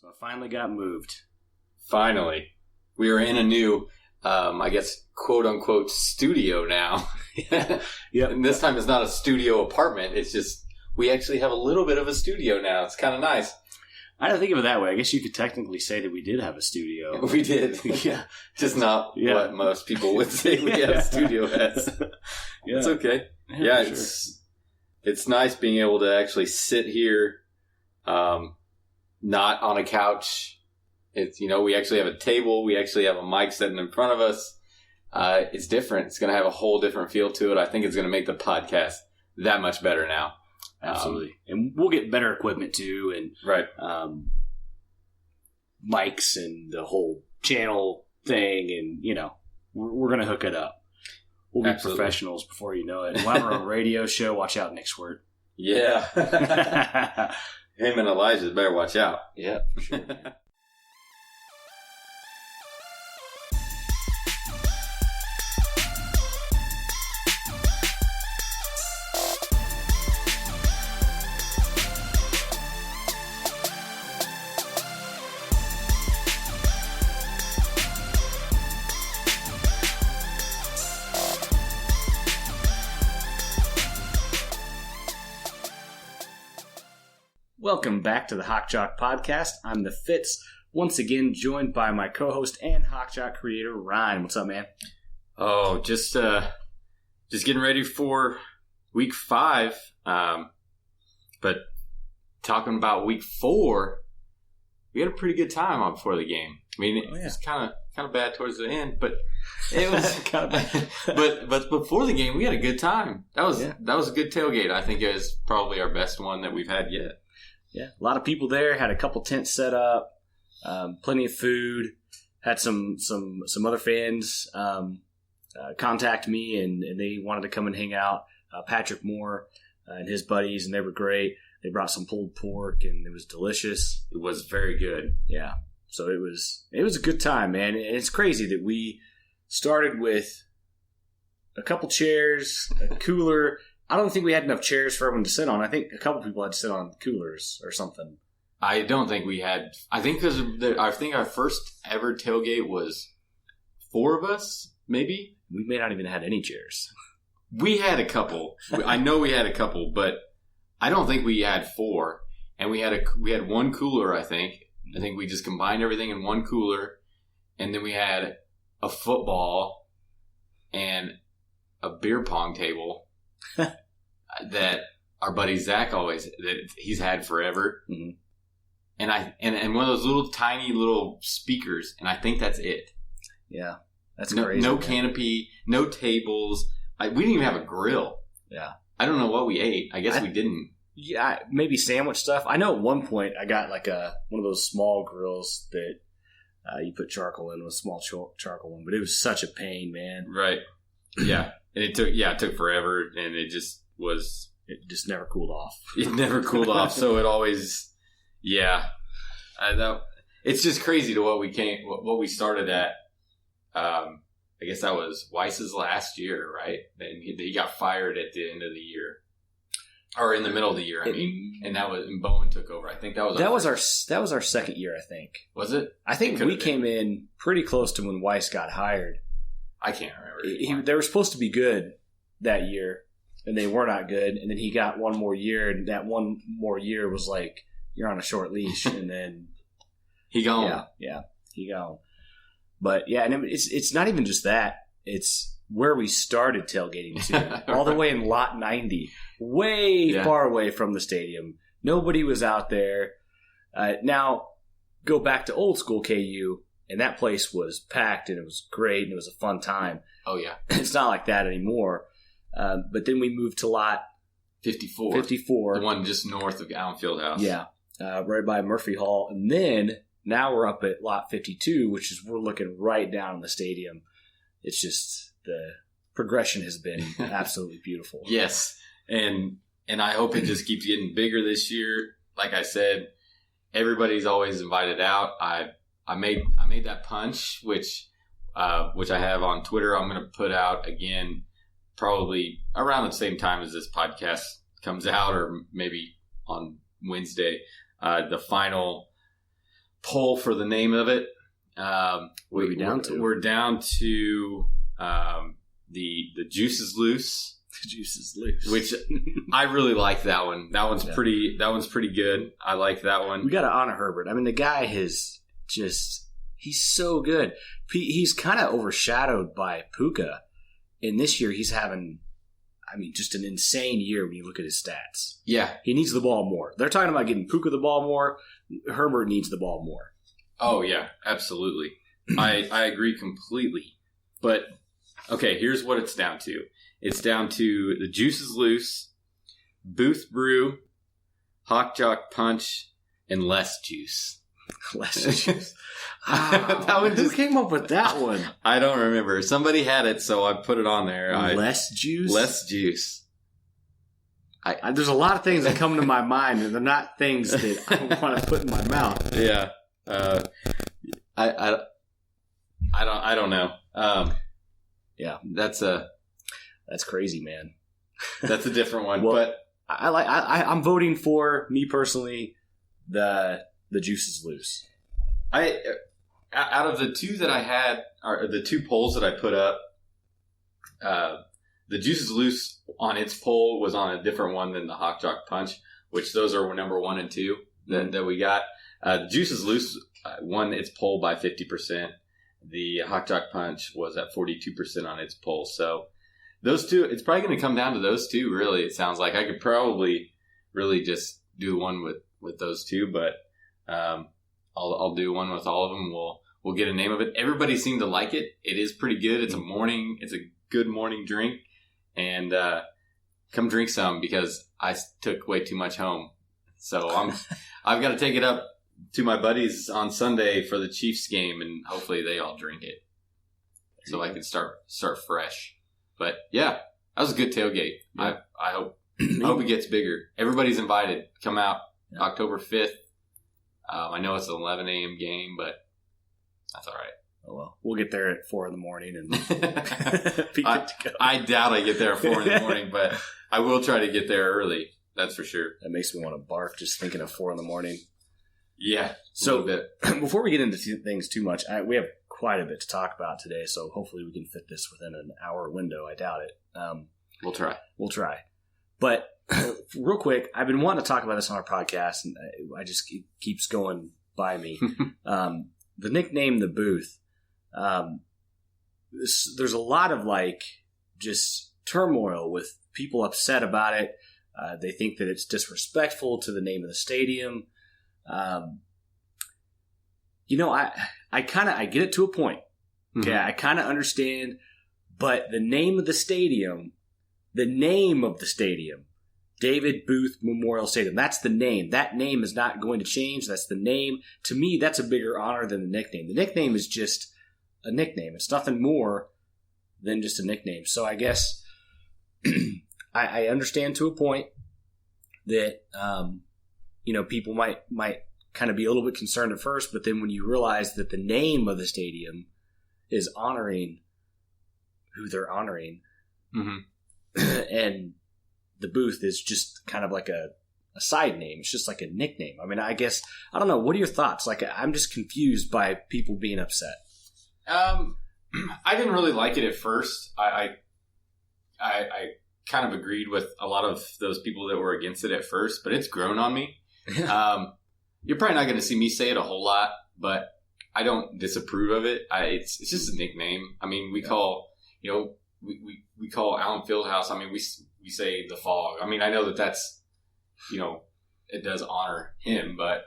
So I finally got moved. Finally. We are in a new, I guess, quote-unquote studio now. Yep. And this time it's not a studio apartment. It's just, we actually have a little bit of a studio now. It's kind of nice. I don't think of it that way. I guess you could technically say that we did have a studio. We did. Yeah. Just not what most people would say we have a studio as. Yeah. It's okay. Yeah, it's nice being able to actually sit here, not on a couch. It's, we actually have a table. We actually have a mic sitting in front of us. It's different. It's going to have a whole different feel to it. I think it's going to make the podcast that much better now. Absolutely. And we'll get better equipment too. And right. Mics and the whole channel thing. And, we're going to hook it up. We'll be Absolutely. Professionals before you know it. We'll have our own radio show. Watch out, Nick Swirt. Yeah. Him and Elijah better watch out. Yeah, for sure. Welcome back to the Hawk Jock podcast. I'm the Fitz, once again joined by my co-host and Hawk Jock creator, Ryne. What's up, man? Oh, just getting ready for week 5. But talking about week 4, we had a pretty good time on before the game. I mean, it was kind of bad towards the end, but it was kind of bad. But before the game, we had a good time. That was a good tailgate. I think it was probably our best one that we've had yet. Yeah, a lot of people there. Had a couple tents set up, plenty of food. Had some other fans contact me, and they wanted to come and hang out. Patrick Moore and his buddies, and they were great. They brought some pulled pork, and it was delicious. It was very good. Yeah, so it was a good time, man. And it's crazy that we started with a couple chairs, a cooler. I don't think we had enough chairs for everyone to sit on. I think a couple people had to sit on coolers or something. I don't think we had. I think I think our first ever tailgate was 4 of us, maybe. We may not even have had any chairs. We had a couple. I know we had a couple, but I don't think we had 4. And we had one cooler. I think we just combined everything in one cooler, and then we had a football and a beer pong table. That our buddy Zach he's had forever. Mm-hmm. And one of those little tiny little speakers, and I think that's it. Yeah, that's crazy. No canopy, no tables. We didn't even have a grill. Yeah, I don't know what we ate. I guess we didn't. Yeah, maybe sandwich stuff. I know at one point I got like one of those small grills that you put charcoal in, with a small charcoal one, but it was such a pain, man. Right. Yeah, and it took forever, and it just never cooled off. It never cooled off, so it always, it's just crazy to what we started at. I guess that was Weiss's last year, right? And he got fired at the end of the year, or in the middle of the year. I mean, and Bowen took over. I think that was our second year. I think. Was it? I think we came in pretty close to when Weiss got hired. I can't remember. They were supposed to be good that year, and they were not good. And then he got one more year, and that one more year was like, you're on a short leash, and then he gone. Yeah, he gone. But yeah, and it's not even just that; it's where we started tailgating to, all the way in lot 90, far away from the stadium. Nobody was out there. Now, go back to old school KU. And that place was packed, and it was great, and it was a fun time. Oh, yeah. It's not like that anymore. But then we moved to lot 54. The one just north of Allen Fieldhouse. Yeah, right by Murphy Hall. And then now we're up at lot 52, which is we're looking right down in the stadium. It's just the progression has been absolutely beautiful. Yes, and I hope it just keeps getting bigger this year. Like I said, everybody's always invited out. I made that punch, which I have on Twitter. I'm going to put out again, probably around the same time as this podcast comes out, or maybe on Wednesday. The final poll for the name of it. What are we down to? We're down to the Juice is Loose. The Juice is Loose, which I really like that one. That one's pretty. That one's pretty good. I like that one. We got to honor Herbert. I mean, the guy he's so good. He's kind of overshadowed by Puka, and this year he's having, just an insane year when you look at his stats. Yeah, he needs the ball more. They're talking about getting Puka the ball more. Herbert needs the ball more. Oh yeah, absolutely. I agree completely. But okay, here's what it's down to. It's down to the Juice is Loose, Booth Brew, Hawk Jock Punch, and Less Juice. Less Juice. Who came up with that one? I don't remember. Somebody had it, so I put it on there. Less Juice? Less Juice. There's a lot of things that come to my mind, and they're not things that I want to put in my mouth. Yeah. I don't know. Yeah. That's crazy, man. That's a different one. Well, but I'm voting for, me personally, the Juice is Loose. Out of the two that I had, or the two polls that I put up, the Juice is Loose on its poll was on a different one than the Hawk Jock Punch, which those are number 1 and 2 that we got. The Juice is Loose won its poll by 50%. The Hawk Jock Punch was at 42% on its poll. So those two, it's probably going to come down to those two, really, it sounds like. I could probably really just do one with those two, but I'll do one with all of them. We'll get a name of it. Everybody seemed to like it. It is pretty good. It's a good morning drink. And come drink some, because I took way too much home. So I've got to take it up to my buddies on Sunday for the Chiefs game, and hopefully they all drink it, so I can start fresh. But yeah, that was a good tailgate. Yeah. I hope it gets bigger. Everybody's invited. Come out October 5th. I know it's an 11 a.m. game, but that's all right. Oh, well, we'll get there at 4 in the morning and be good to go. I doubt I get there at 4 in the morning, but I will try to get there early. That's for sure. That makes me want to barf just thinking of 4 in the morning. Yeah. So before we get into things too much, we have quite a bit to talk about today. So hopefully we can fit this within an hour window. I doubt it. We'll try. But real quick, I've been wanting to talk about this on our podcast, and I just keeps going by me. The nickname, the Booth. There's a lot of just turmoil with people upset about it. They think that it's disrespectful to the name of the stadium. I get it to a point. Okay, mm-hmm. I kind of understand, but the name of the stadium, David Booth Memorial Stadium, that's the name. That name is not going to change. That's the name. To me, that's a bigger honor than the nickname. The nickname is just a nickname. It's nothing more than just a nickname. So I guess I understand to a point that people might kind of be a little bit concerned at first, but then when you realize that the name of the stadium is honoring who they're honoring, mm-hmm. and the Booth is just kind of like a side name. It's just like a nickname. I mean, I guess, I don't know. What are your thoughts? I'm just confused by people being upset. I didn't really like it at first. I kind of agreed with a lot of those people that were against it at first, but it's grown on me. You're probably not going to see me say it a whole lot, but I don't disapprove of it. It's just a nickname. I mean, we call Allen Fieldhouse. I mean, we say the Fog. I mean, I know that's, it does honor him, but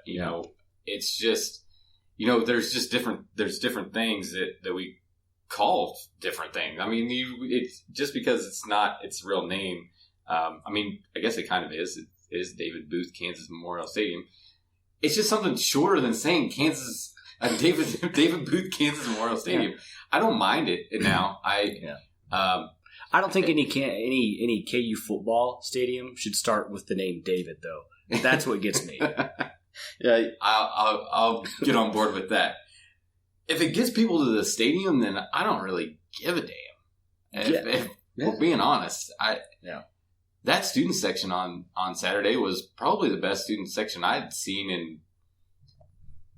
it's just, there's different things that we call different things. I mean, it's just because it's not its real name. I mean, I guess it kind of is. It is David Booth Kansas Memorial Stadium. It's just something shorter than saying David Booth Kansas Memorial Stadium. Yeah. I don't mind it now. I don't think any KU football stadium should start with the name David, though. That's what gets me. Yeah, I'll get on board with that. If it gets people to the stadium, then I don't really give a damn. If we're being honest, that student section on Saturday was probably the best student section I'd seen in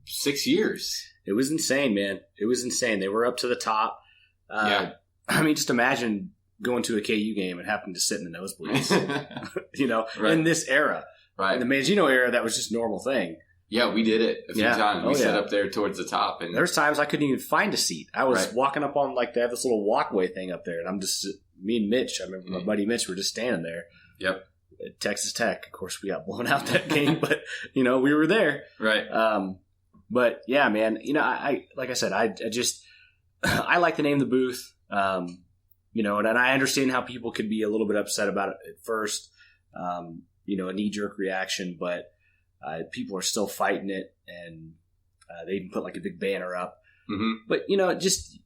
6 years. It was insane, man. It was insane. They were up to the top. I mean, just imagine going to a KU game and having to sit in the nosebleeds, right. in this era. Right. In the Mangino era, that was just a normal thing. Yeah, we did it a few times. We sat up there towards the top. And there's times I couldn't even find a seat. I was walking up on, they have this little walkway thing up there, and I'm just, me and Mitch, I remember my buddy Mitch were just standing there. Yep. At Texas Tech. Of course, we got blown out that game, but, we were there. Right. But, yeah, man, I like I said, I just, I like the name The Booth, and I understand how people could be a little bit upset about it at first, a knee-jerk reaction, but people are still fighting it, and they even put a big banner up. Mm-hmm. But just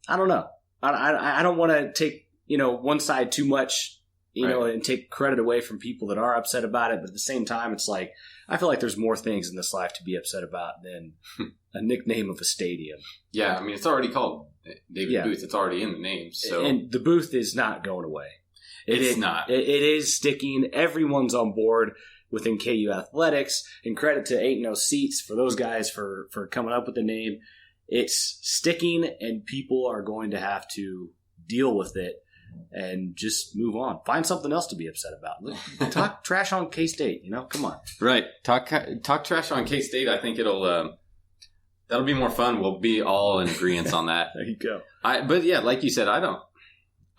I don't know. I don't want to take one side too much, and take credit away from people that are upset about it. But at the same time, it's I feel like there's more things in this life to be upset about than a nickname of a stadium. Yeah, I mean it's already called David Booth. It's already in the name. So and the Booth is not going away. It's not. It is sticking. Everyone's on board within KU Athletics, and credit to 8-0 Seats for those guys for coming up with the name. It's sticking, and people are going to have to deal with it and just move on. Find something else to be upset about. Talk trash on K-State, come on. Right. Talk trash on K-State. I think that'll be more fun. We'll be all in agreement on that. There you go. But yeah, like you said,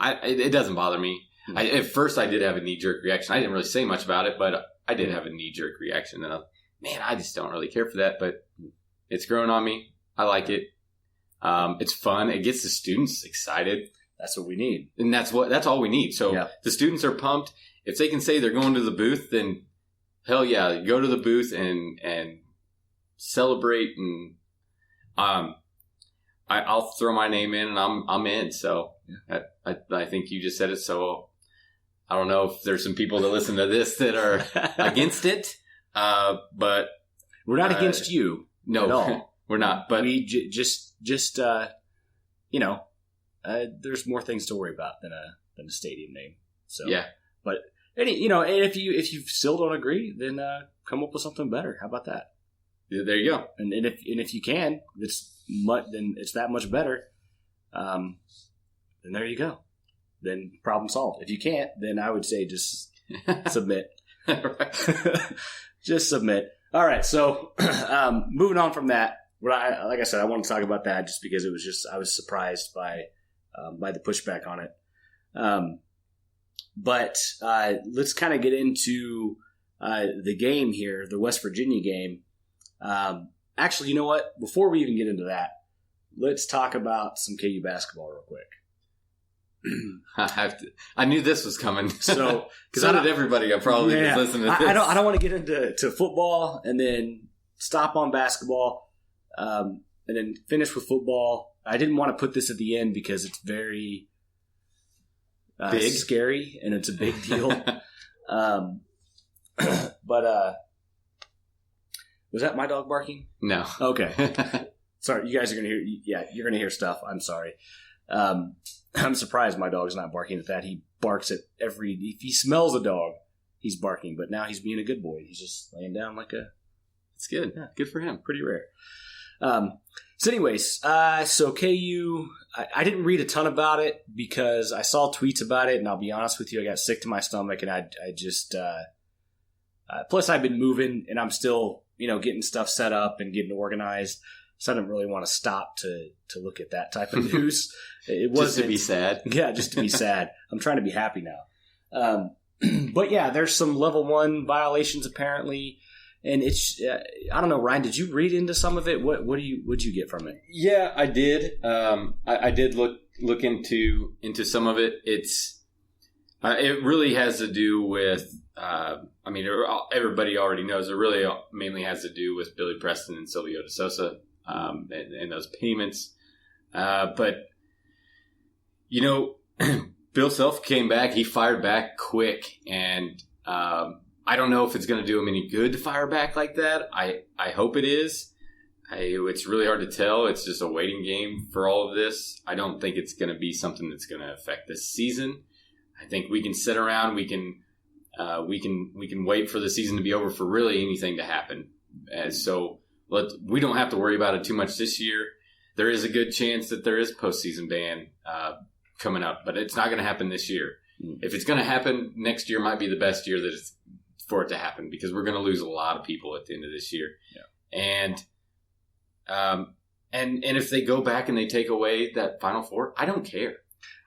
it doesn't bother me. At first I did have a knee-jerk reaction. I didn't really say much about it, but I did have a knee-jerk reaction. And I just don't really care for that. But it's growing on me. I like it. It's fun. It gets the students excited. That's what we need. And that's all we need. So the students are pumped. If they can say they're going to the booth, then hell yeah, go to the booth and celebrate. And I'll throw my name in, and I'm in. So I think you just said it. So I don't know if there's some people that listen to this that are against it, but we're not against you. No, at all. We're not. But we just there's more things to worry about than a stadium name. So yeah, but and if you still don't agree, then come up with something better. How about that? There you go. And if you can, then it's that much better. Then there you go. Then problem solved. If you can't, then I would say just submit. Just submit. All right. So moving on from that, like I said, I want to talk about that just because I was surprised by the pushback on it. But let's kind of get into the game here, the West Virginia game. Actually, you know what? Before we even get into that, let's talk about some KU basketball real quick. I knew this was coming. So did everybody. I probably was listening to this. I don't want to get into football and then stop on basketball, and then finish with football. I didn't want to put this at the end because it's very big, scary, and it's a big deal. But was that my dog barking? No. Okay. Sorry, you guys are gonna hear. Yeah, you're gonna hear stuff. I'm sorry. I'm surprised my dog's not barking at that. He barks at if he smells a dog, he's barking. But now he's being a good boy. He's just laying down It's good. Yeah, good for him. Pretty rare. So anyways, so KU, I didn't read a ton about it because I saw tweets about it, and I'll be honest with you, I got sick to my stomach, and I just plus I've been moving, and I'm still getting stuff set up and getting organized. So I didn't really want to stop to look at that type of news. It wasn't just to be sad. Yeah, just to be sad. I'm trying to be happy now. But yeah, there's some level 1 violations apparently, and it's I don't know. Ryne, did you read into some of it? What'd you get from it? Yeah, I did. I did look into some of it. It really has to do with. I mean, everybody already knows. It really mainly has to do with Billy Preston and Silvio De Sousa. And those payments. But, Bill Self came back. He fired back quick. And I don't know if it's going to do him any good to fire back like that. I hope it is. It's really hard to tell. It's just a waiting game for all of this. I don't think it's going to be something that's going to affect this season. I think we can sit around. We can wait for the season to be over for really anything to happen. So we don't have to worry about it too much this year. There is a good chance that there is a postseason ban coming up, but it's not going to happen this year. If it's going to happen, next year might be the best year that it's for it to happen because we're going to lose a lot of people at the end of this year. Yeah. And if they go back and they take away that Final Four, I don't care.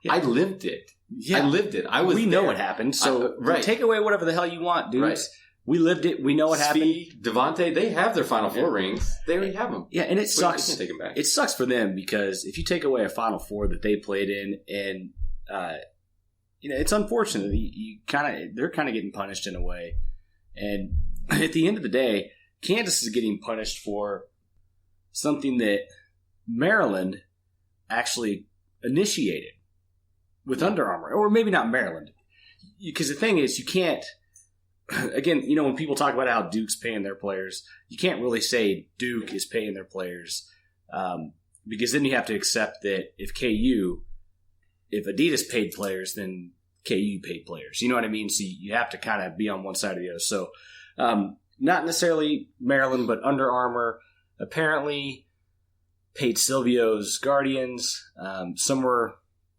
Yeah. I lived it. Yeah. I lived it. We know what happened. So take away whatever the hell you want, dudes. Right. We lived it. We know what happened. Devontae, they have their Final Four rings. They already have them. Yeah, and it sucks. They can't take them back. It sucks for them because if you take away a Final Four that they played in, and it's unfortunate. They're kind of getting punished in a way. And at the end of the day, Kansas is getting punished for something that Maryland actually initiated with Under Armour, or maybe not Maryland, because the thing is, you can't. Again, when people talk about how Duke's paying their players, you can't really say Duke is paying their players because then you have to accept that if Adidas paid players, then KU paid players. You know what I mean? So you have to kind of be on one side or the other. So not necessarily Maryland, but Under Armour apparently paid Silvio's Guardians somewhere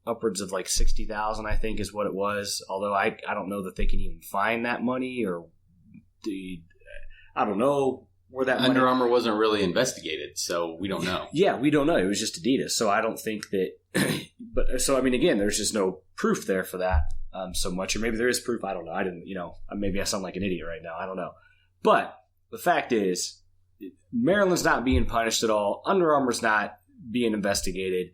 upwards of like $60,000, I think, is what it was. Although I don't know that they can even find that money, or I don't know where that Under Armour wasn't really investigated, so we don't know. Yeah, we don't know. It was just Adidas, so I don't think that. But so I mean, again, there's just no proof there for that so much, or maybe there is proof. I don't know. I didn't. Maybe I sound like an idiot right now. I don't know. But the fact is, Maryland's not being punished at all. Under Armour's not being investigated.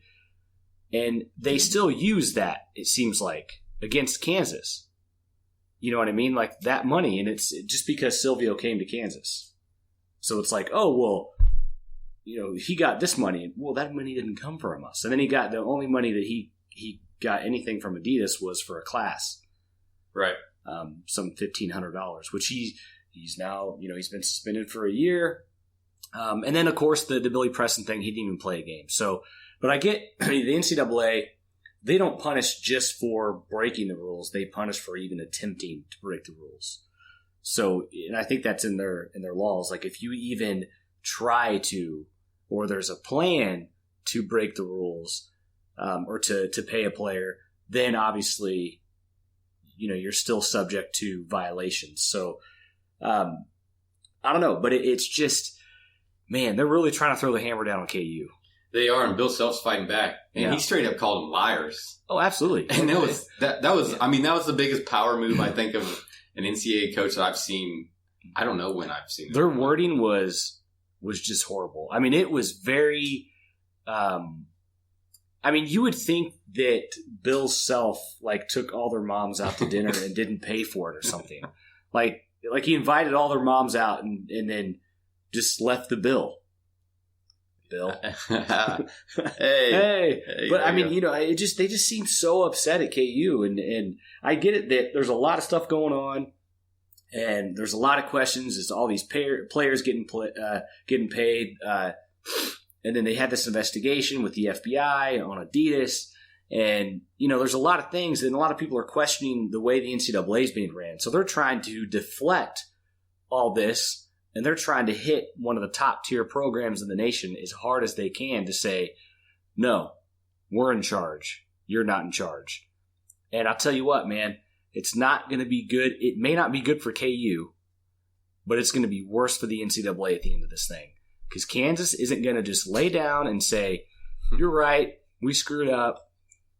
And they still use that, it seems like, against Kansas. You know what I mean? Like that money, and it's just because Silvio came to Kansas. So it's like, oh, well, he got this money. Well, that money didn't come from us. And then he got the only money that he got anything from Adidas was for a class. Right. Some $1,500, which he's now, he's been suspended for a year. And then, of course, the Billy Preston thing, he didn't even play a game. So, but I get the NCAA, they don't punish just for breaking the rules. They punish for even attempting to break the rules. So, and I think that's in their laws. Like if you even try to, or there's a plan to break the rules, or to pay a player, then obviously, you're still subject to violations. So, I don't know, but it's just, man, they're really trying to throw the hammer down on KU. They are, and Bill Self's fighting back, and he straight up called them liars. Oh, absolutely! And that was the biggest power move I think of an NCAA coach that I've seen. I don't know when I've seen it. Their wording was just horrible. I mean, it was very. You would think that Bill Self took all their moms out to dinner and didn't pay for it or something. like he invited all their moms out and then just left the bill. Bill. Hey. But I mean, they just seem so upset at KU, and I get it that there's a lot of stuff going on, and there's a lot of questions. It's all these players getting paid, and then they had this investigation with the FBI on Adidas, and there's a lot of things, and a lot of people are questioning the way the NCAA is being ran. So they're trying to deflect all this. And they're trying to hit one of the top-tier programs in the nation as hard as they can to say, no, we're in charge. You're not in charge. And I'll tell you what, man, it's not going to be good. It may not be good for KU, but it's going to be worse for the NCAA at the end of this thing. Because Kansas isn't going to just lay down and say, you're right, we screwed up,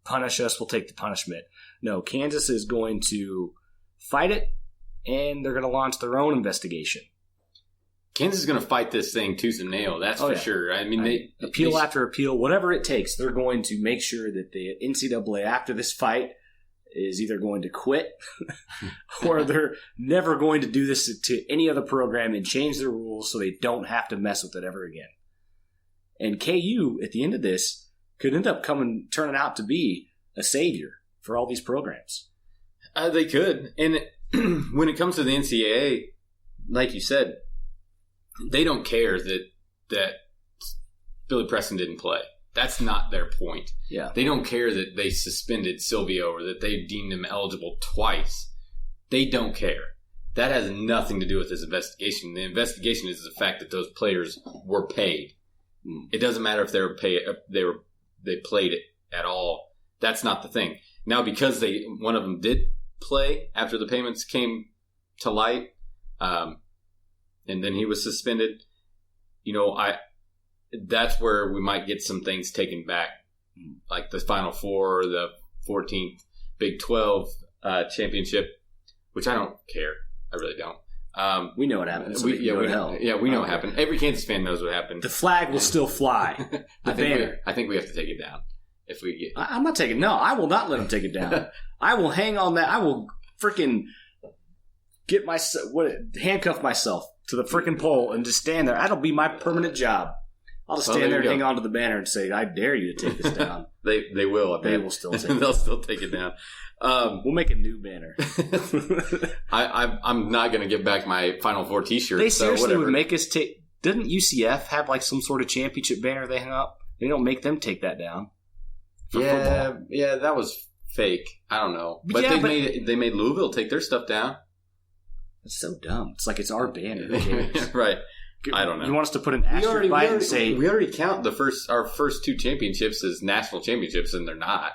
punish us, we'll take the punishment. No, Kansas is going to fight it, and they're going to launch their own investigation. Kansas is going to fight this thing tooth and nail. That's for sure. I mean, they appeal after appeal, whatever it takes. They're going to make sure that the NCAA after this fight is either going to quit or they're never going to do this to any other program and change their rules so they don't have to mess with it ever again. And KU at the end of this could end up turning out to be a savior for all these programs. They could. And when it comes to the NCAA, like you said, they don't care that Billy Preston didn't play. That's not their point. Yeah. They don't care that they suspended Silvio or that they deemed him eligible twice. They don't care. That has nothing to do with this investigation. The investigation is the fact that those players were paid. It doesn't matter if they played it at all. That's not the thing. Now, because one of them did play after the payments came to light, and then he was suspended. That's where we might get some things taken back, like the Final Four, or the 14th Big 12 championship, which I don't care. I really don't. We know what happened. So we know what happened. Every Kansas fan knows what happened. The flag will still fly. The banner. I think we have to take it down. If we get, I'm not taking. No, I will not let them take it down. I will hang on that. I will freaking handcuff myself to the freaking pole and just stand there. That'll be my permanent job. I'll just stand there and hang on to the banner and say, "I dare you to take this down." They will. They will still take it. They'll still take it down. We'll make a new banner. I'm not going to give back my Final Four T-shirt. They seriously would make us take. Didn't UCF have like some sort of championship banner they hung up? They don't make them take that down. Yeah, that was fake. I don't know, but they made Louisville take their stuff down. That's so dumb. It's like it's our banner. Right. I don't know. You want us to put an asterisk by it and say we already count our first two championships as national championships, and they're not.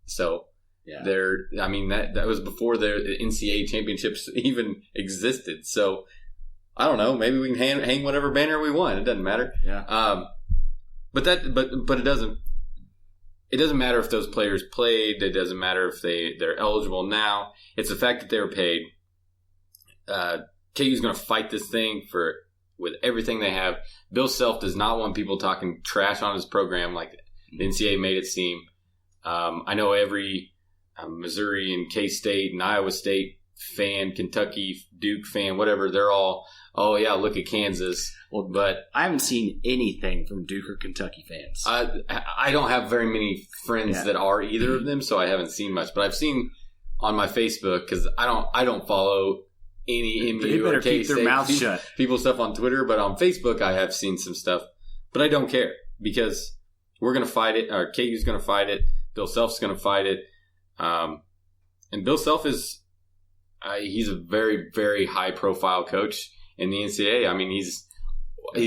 So that was before the NCAA championships even existed. So I don't know. Maybe we can hang whatever banner we want. It doesn't matter. Yeah. But it doesn't. It doesn't matter if those players played. It doesn't matter if they're eligible now. It's the fact that they were paid. KU's going to fight this thing with everything they have. Bill Self does not want people talking trash on his program like the NCAA made it seem. I know every Missouri and K-State and Iowa State fan, Kentucky, Duke fan, whatever, they're all, oh, yeah, look at Kansas. Well, but I haven't seen anything from Duke or Kentucky fans. I don't have very many friends that are either of them, so I haven't seen much. But I've seen on my Facebook, because I don't follow any MU or K-State keep their mouths shut. People stuff on Twitter, but on Facebook I have seen some stuff. But I don't care because we're going to fight it, or KU's going to fight it. Bill Self's going to fight it. And Bill Self he's a very, very high-profile coach in the NCAA. I mean, he's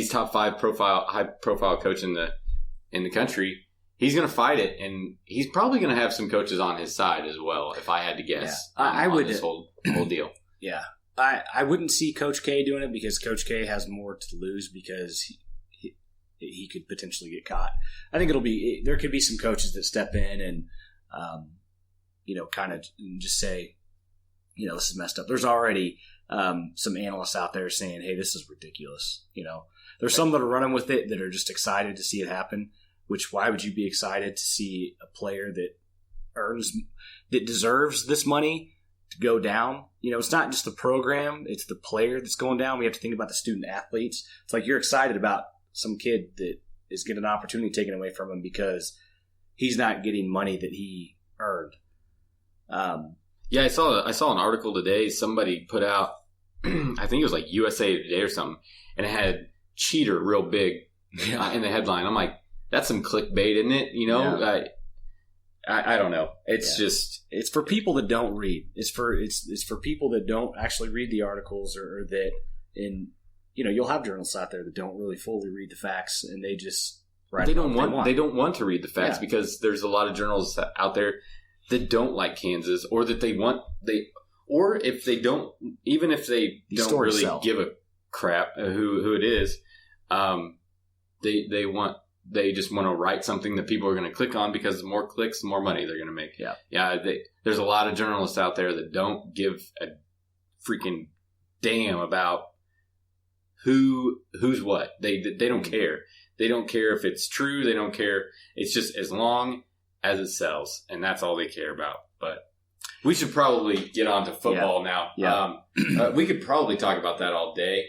top 5 high-profile coach in the country. He's going to fight it, and he's probably going to have some coaches on his side as well, if I had to guess. Yeah. I would this whole deal. Yeah. I wouldn't see Coach K doing it because Coach K has more to lose because he could potentially get caught. I think there could be some coaches that step in and, kind of just say, this is messed up. There's already some analysts out there saying, hey, this is ridiculous. There's some that are running with it that are just excited to see it happen, which why would you be excited to see a player that deserves this money to go down? It's not just the program, it's the player that's going down. We have to think about the student athletes. It's like you're excited about some kid that is getting an opportunity taken away from him because he's not getting money that he earned. I saw an article today. Somebody put out, I think it was like USA Today or something, and it had cheater real big in the headline. I'm like, that's some clickbait, isn't it? Yeah. I don't know. It's for people that don't read. It's for people that don't actually read the articles or that you'll have journalists out there that don't really fully read the facts and they just write. They don't want to read the facts because there's a lot of journalists out there that don't like Kansas or that if they don't really give a crap who it is, they just want to write something that people are going to click on because the more clicks, the more money they're going to make. Yeah. There's a lot of journalists out there that don't give a freaking damn about who's what. They don't care. They don't care if it's true. They don't care. It's just as long as it sells, and that's all they care about. But we should probably get on to football now. Yeah. We could probably talk about that all day.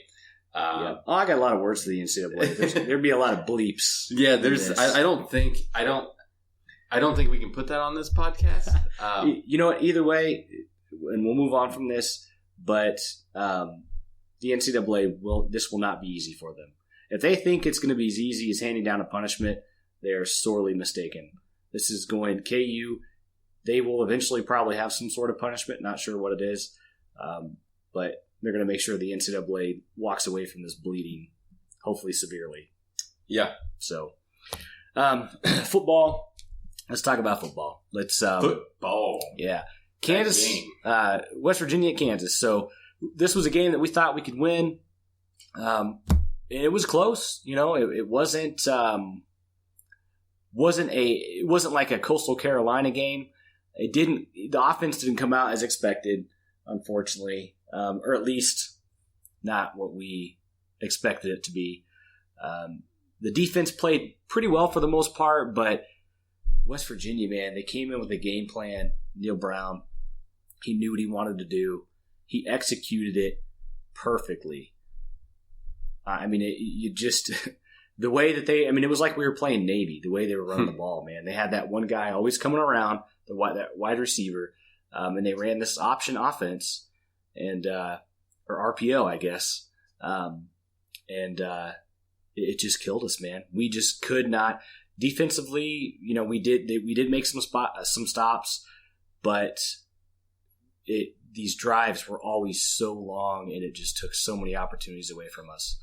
I got a lot of words for the NCAA. There'd be a lot of bleeps. Yeah, I don't think we can put that on this podcast. You know what? Either way, and we'll move on from this. But the NCAA this will not be easy for them. If they think it's going to be as easy as handing down a punishment, they are sorely mistaken. This is going KU. They will eventually probably have some sort of punishment. Not sure what it is, but they're going to make sure the NCAA walks away from this bleeding, hopefully severely. Yeah. So, football. Let's talk about football. Football. Yeah. Kansas, West Virginia at Kansas. So this was a game that we thought we could win. It was close. It wasn't like a Coastal Carolina game. The offense didn't come out as expected, unfortunately, or at least not what we expected it to be. The defense played pretty well for the most part, but West Virginia, man, they came in with a game plan. Neil Brown, he knew what he wanted to do. He executed it perfectly. The way that it was like we were playing Navy, the way they were running the ball, man. They had that one guy always coming around, that wide receiver, and they ran this option offense, or RPO, I guess. It just killed us, man. We just could not defensively. We did make some stops, but these drives were always so long, and it just took so many opportunities away from us.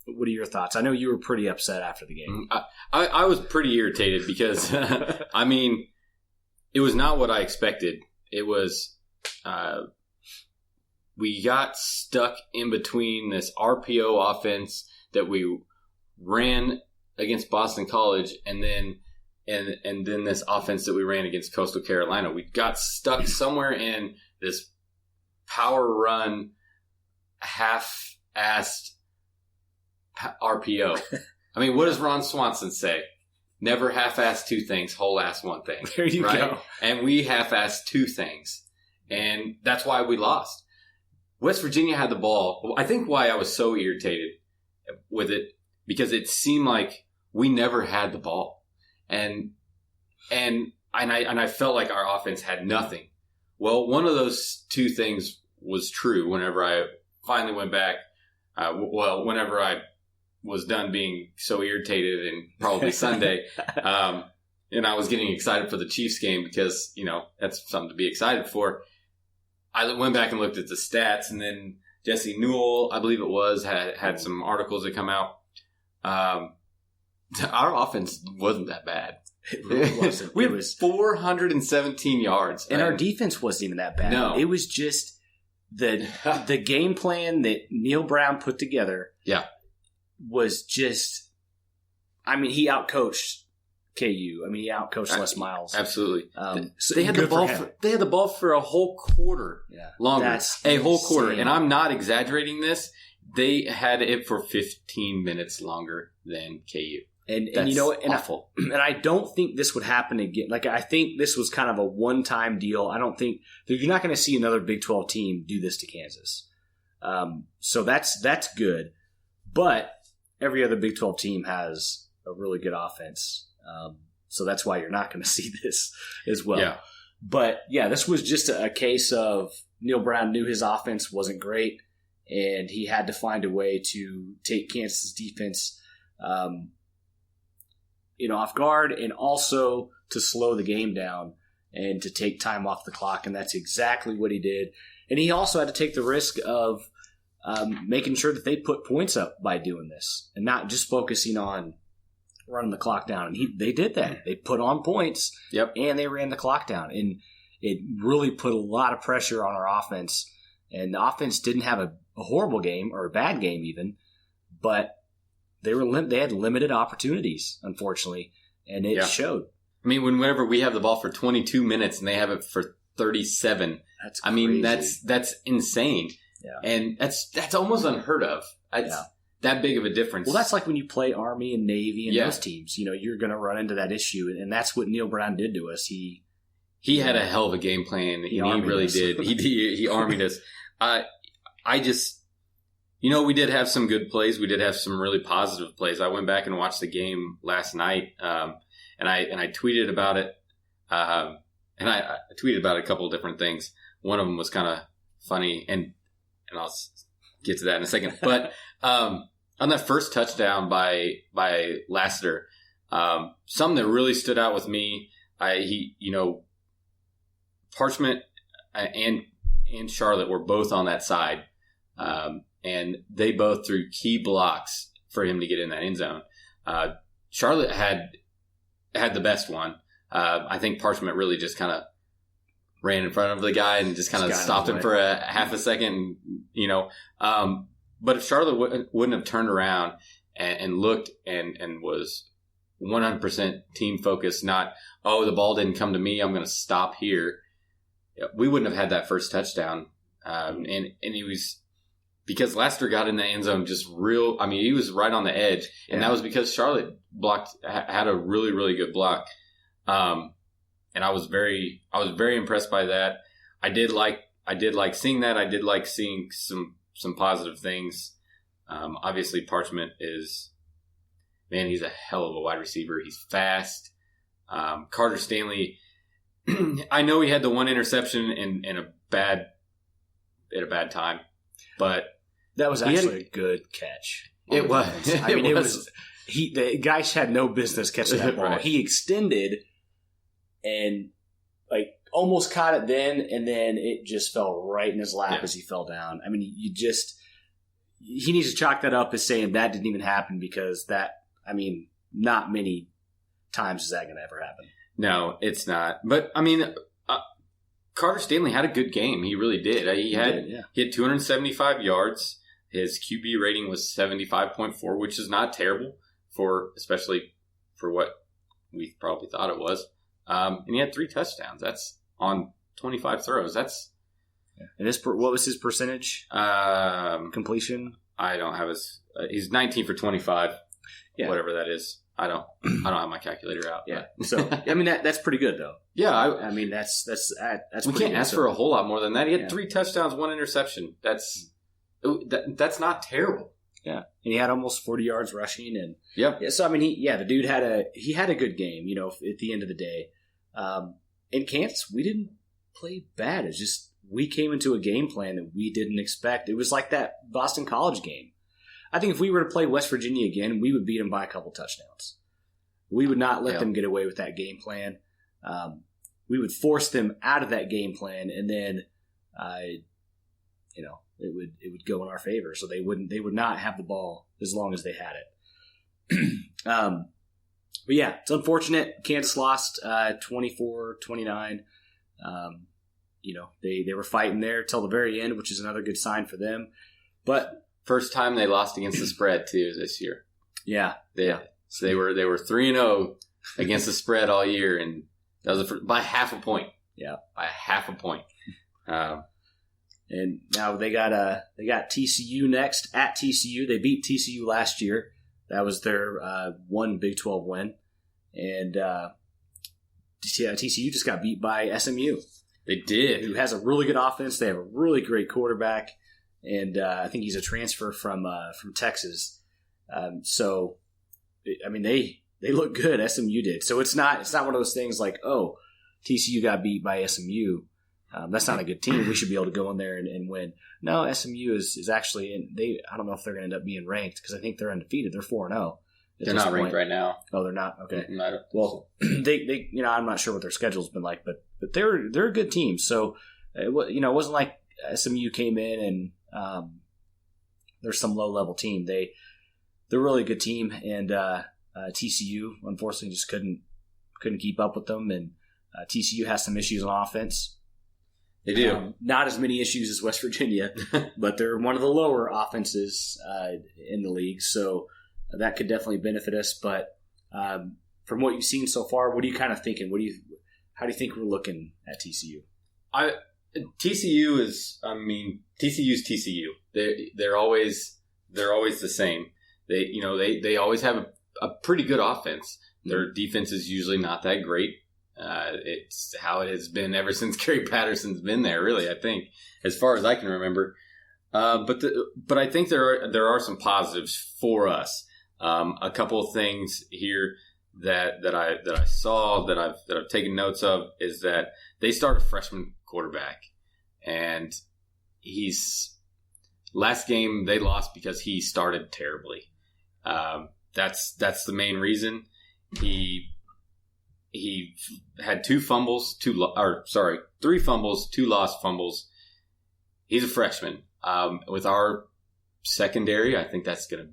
What are your thoughts? I know you were pretty upset after the game. I was pretty irritated because, it was not what I expected. It was, we got stuck in between this RPO offense that we ran against Boston College and then this offense that we ran against Coastal Carolina. We got stuck somewhere in this power run, half-assed RPO. What does Ron Swanson say? Never half-ass two things, whole-ass one thing. There you go. And we half-assed two things. And that's why we lost. West Virginia had the ball. I think why I was so irritated with it, because it seemed like we never had the ball. And I felt like our offense had nothing. Well, one of those two things was true whenever I finally went back. Whenever I was done being so irritated, and probably Sunday, and I was getting excited for the Chiefs game because, that's something to be excited for. I went back and looked at the stats, and then Jesse Newell, I believe it was, had some articles that come out. Our offense wasn't that bad. It really wasn't. We had 417 yards. And our defense wasn't even that bad. No. It was just the game plan that Neil Brown put together. Yeah. Was just, he outcoached KU. He outcoached Les Miles. Absolutely. So they had the ball. They had the ball for a whole quarter longer. That's a whole quarter, insane. and I'm not exaggerating this. They had it for 15 minutes longer than KU. And awful. And I don't think this would happen again. I think this was kind of a one-time deal. I don't think you're not going to see another Big 12 team do this to Kansas. So that's good. But every other Big 12 team has a really good offense. So that's why you're not going to see this as well. Yeah. But, this was just a case of Neil Brown knew his offense wasn't great, and he had to find a way to take Kansas' defense off guard, and also to slow the game down and to take time off the clock, and that's exactly what he did. And he also had to take the risk of making sure that they put points up by doing this and not just focusing on running the clock down. And they did that. They put on points, and they ran the clock down. And it really put a lot of pressure on our offense. And the offense didn't have a horrible game or a bad game even, but they had limited opportunities, unfortunately, and it showed. Whenever we have the ball for 22 minutes and they have it for 37, that's crazy. That's insane. Yeah. And that's almost unheard of. That big of a difference. Well, that's like when you play Army and Navy and those teams. You're going to run into that issue, and that's what Neil Brown did to us. He had a hell of a game plan. He really did. He armied us. We did have some good plays. We did have some really positive plays. I went back and watched the game last night, and I tweeted about it. And I tweeted about a couple of different things. One of them was kind of funny, and I'll get to that in a second. But on that first touchdown by Lassiter, something that really stood out with me, Parchment and and Charlotte were both on that side, and they both threw key blocks for him to get in that end zone. Charlotte had the best one. I think Parchment really just kind of ran in front of the guy and just kind of stopped him for a half a second, you know. But if Charlotte wouldn't have turned around and looked and was 100% team focused, not, oh, the ball didn't come to me, I'm going to stop here, we wouldn't have had that first touchdown. And he was, because Lassiter got in the end zone he was right on the edge. And that was because Charlotte had a really, really good block. And I was very impressed by that. I did like seeing that. I did like seeing some positive things. Obviously Parchment he's a hell of a wide receiver. He's fast. Carter Stanley, I know he had the one interception in a bad time, but that was actually a good catch. It was. I mean, the guy had no business catching that ball. Right. He extended and almost caught it then, and then it just fell right in his lap as he fell down. I mean, he needs to chalk that up as saying that didn't even happen, because not many times is that going to ever happen. No, it's not. But I mean, Carter Stanley had a good game. He really did. He had 275 yards. His QB rating was 75.4, which is not terrible especially for what we probably thought it was. And he had 3 touchdowns. That's on 25 throws. That's and what was his percentage? Completion? I don't have his. He's 19 for 25. Yeah. Whatever that is. I don't have my calculator out. Yeah. So I mean that's pretty good though. Yeah. I mean that's we can't ask for a whole lot more than that. He had 3 touchdowns, 1 interception. That's not terrible. Yeah. And he had almost 40 yards rushing, and so I mean the dude had a good game, you know, at the end of the day. In Kansas, we didn't play bad. It's just we came into a game plan that we didn't expect. It was like that Boston College game. I think if we were to play West Virginia again, we would beat them by a couple touchdowns. We would not let them get away with that game plan. We would force them out of that game plan, and then, it would go in our favor. So they would not have the ball as long as they had it. But yeah, it's unfortunate. Kansas lost 24-29. They were fighting there till the very end, which is another good sign for them. But first time they lost against the spread too this year. Yeah. So they were 3-0 against the spread all year, and that was by half a point. Yeah, by half a point. And now they got TCU next at TCU. They beat TCU last year. That was their one Big 12 win, and TCU just got beat by SMU. They did. Who has a really good offense. They have a really great quarterback. And I think he's a transfer from Texas. So, I mean, they look good. SMU did. So it's not one of those things like, oh, TCU got beat by SMU. That's not a good team. We should be able to go in there and win. No, SMU is actually I don't know if they're going to end up being ranked, because I think they're undefeated. They're 4-0. They're not ranked right now. Oh, they're not. Okay. Well, they I'm not sure what their schedule's been like, but they're a good team. So it wasn't like SMU came in and they're some low level team. They're a really good team, and TCU unfortunately just couldn't keep up with them. And TCU has some issues on offense. They do. Not as many issues as West Virginia, but they're one of the lower offenses in the league. So that could definitely benefit us. But from what you've seen so far, what are you kind of thinking? How do you think we're looking at TCU? TCU's TCU. They're always the same. They always have a pretty good offense. Their defense is usually not that great. It's how it has been ever since Gary Patterson's been there, really, I think, as far as I can remember. But I think there are some positives for us. A couple of things here that I saw that I've taken notes of is that they start a freshman quarterback, and last game they lost because he started terribly. That's the main reason. He had 3 fumbles, 2 lost fumbles. He's a freshman. With our secondary, I think that's going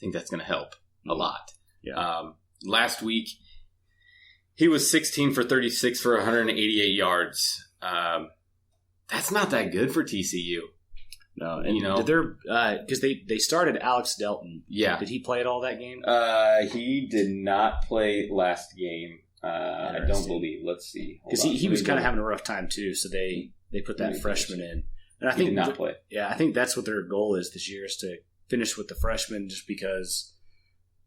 to help a lot. Yeah. Last week, he was 16 for 36 for 188 yards. That's not that good for TCU. No, and did because they started Alex Delton. Yeah. Did he play at all that game? He did not play last game. I don't believe. Let's see. Because he was kind of having a rough time too, so they put that freshman in. And I think he did not play. Yeah, I think that's what their goal is this year, is to finish with the freshman, just because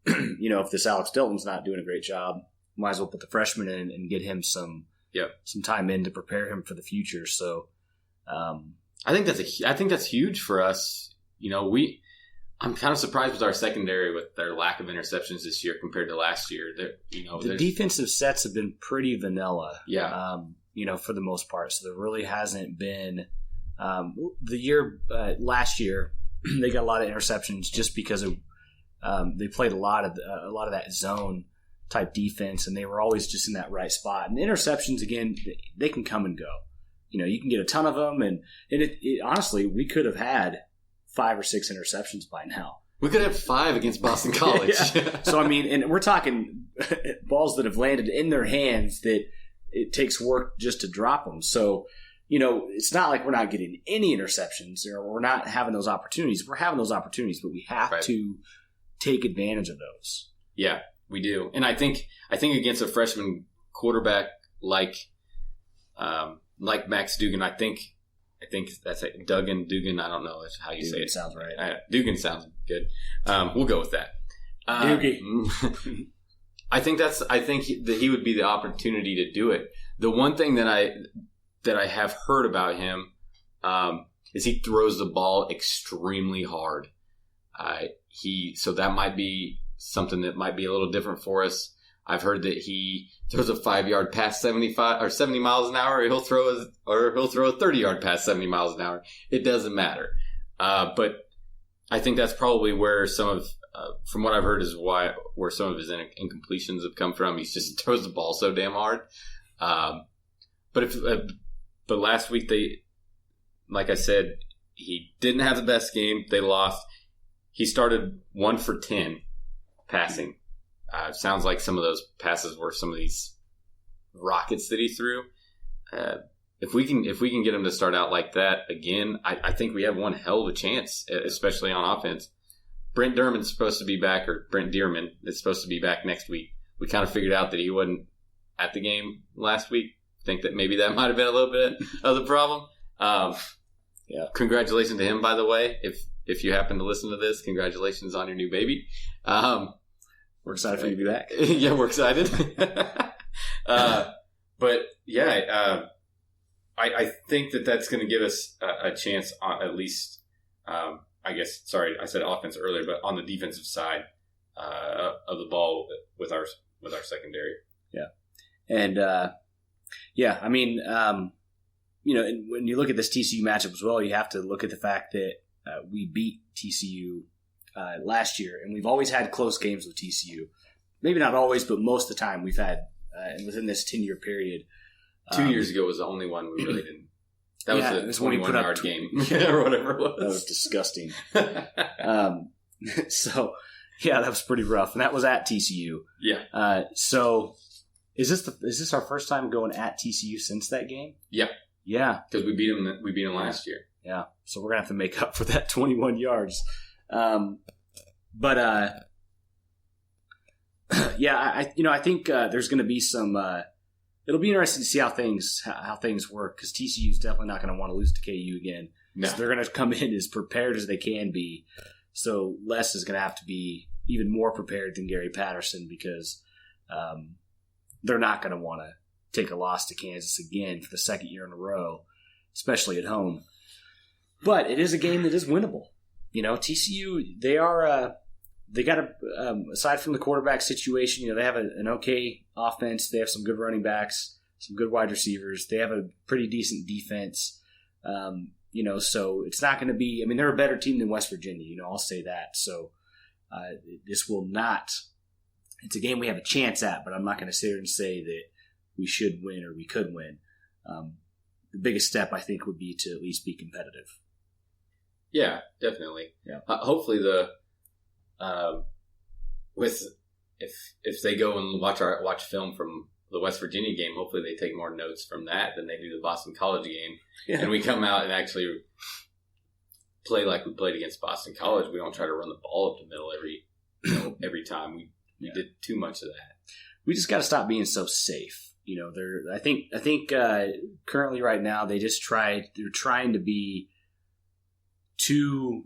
if this Alex Delton's not doing a great job, might as well put the freshman in and get him some time in to prepare him for the future. So I think that's huge for us. I'm kind of surprised with our secondary with their lack of interceptions this year compared to last year. The defensive sets have been pretty vanilla. Yeah. For the most part. So there really hasn't been the year last year they got a lot of interceptions just because of they played a lot of that zone type defense, and they were always just in that right spot. And interceptions, again, they can come and go. You can get a ton of them, and it honestly, we could have had 5 or 6 interceptions by now. We could have 5 against Boston College. Yeah. So, and we're talking balls that have landed in their hands that it takes work just to drop them. So, it's not like we're not getting any interceptions or we're not having those opportunities. We're having those opportunities, but we have to take advantage of those. Yeah, we do. And I think against a freshman quarterback like Max Dugan, I think that's it. Dugan. I don't know how you say it. Sounds right. Dugan sounds good. We'll go with that. Doogie. I think that he would be the opportunity to do it. The one thing that I have heard about him is he throws the ball extremely hard. So that might be something that might be a little different for us. I've heard that he throws a 5-yard pass 75 or 70 miles an hour. He'll throw a 30-yard pass 70 miles an hour. It doesn't matter. But I think that's probably where some of, from what I've heard, is where some of his incompletions have come from. He just throws the ball so damn hard. But last week like I said, he didn't have the best game. They lost. He started 1 for 10 passing. Sounds like some of those passes were some of these rockets that he threw. If we can get him to start out like that again, I think we have one hell of a chance, especially on offense. Brent Dearman is supposed to be back next week. We kind of figured out that he wasn't at the game last week. Think that maybe that might have been a little bit of the problem. Yeah. Congratulations to him, by the way. If you happen to listen to this, congratulations on your new baby. We're excited for you to be back. Yeah, we're excited. But yeah, I think that's going to give us a chance, at least. I guess. Sorry, I said offense earlier, but on the defensive side of the ball with our secondary. Yeah, and when you look at this TCU matchup as well, you have to look at the fact that we beat TCU last year, and we've always had close games with TCU. Maybe not always, but most of the time we've had, and within this 10-year period. 2 years ago was the only one we really didn't. That was the 21-yard game or whatever it was. That was disgusting. So, yeah, that was pretty rough, and that was at TCU. Yeah. So, is this our first time going at TCU since that game? Yeah. Yeah. Because we beat them last year. Yeah. So we're gonna have to make up for that 21 yards. Yeah, I think there's going to be some. It'll be interesting to see how things work, because TCU is definitely not going to want to lose to KU again. No. So they're going to come in as prepared as they can be. So Les is going to have to be even more prepared than Gary Patterson, because they're not going to want to take a loss to Kansas again for the second year in a row, especially at home. But it is a game that is winnable. TCU, they got aside from the quarterback situation, they have an okay offense. They have some good running backs, some good wide receivers. They have a pretty decent defense. So it's not going to be, they're a better team than West Virginia, I'll say that. So this will not, it's a game we have a chance at, but I'm not going to sit here and say that we should win or we could win. the biggest step, I think, would be to at least be competitive. Yeah, definitely. Yeah. Hopefully if they go and watch film from the West Virginia game, hopefully they take more notes from that than they do the Boston College game. Yeah. And we come out and actually play like we played against Boston College. We don't try to run the ball up the middle every time. We did too much of that. We just got to stop being so safe. I think currently right now they're trying to be too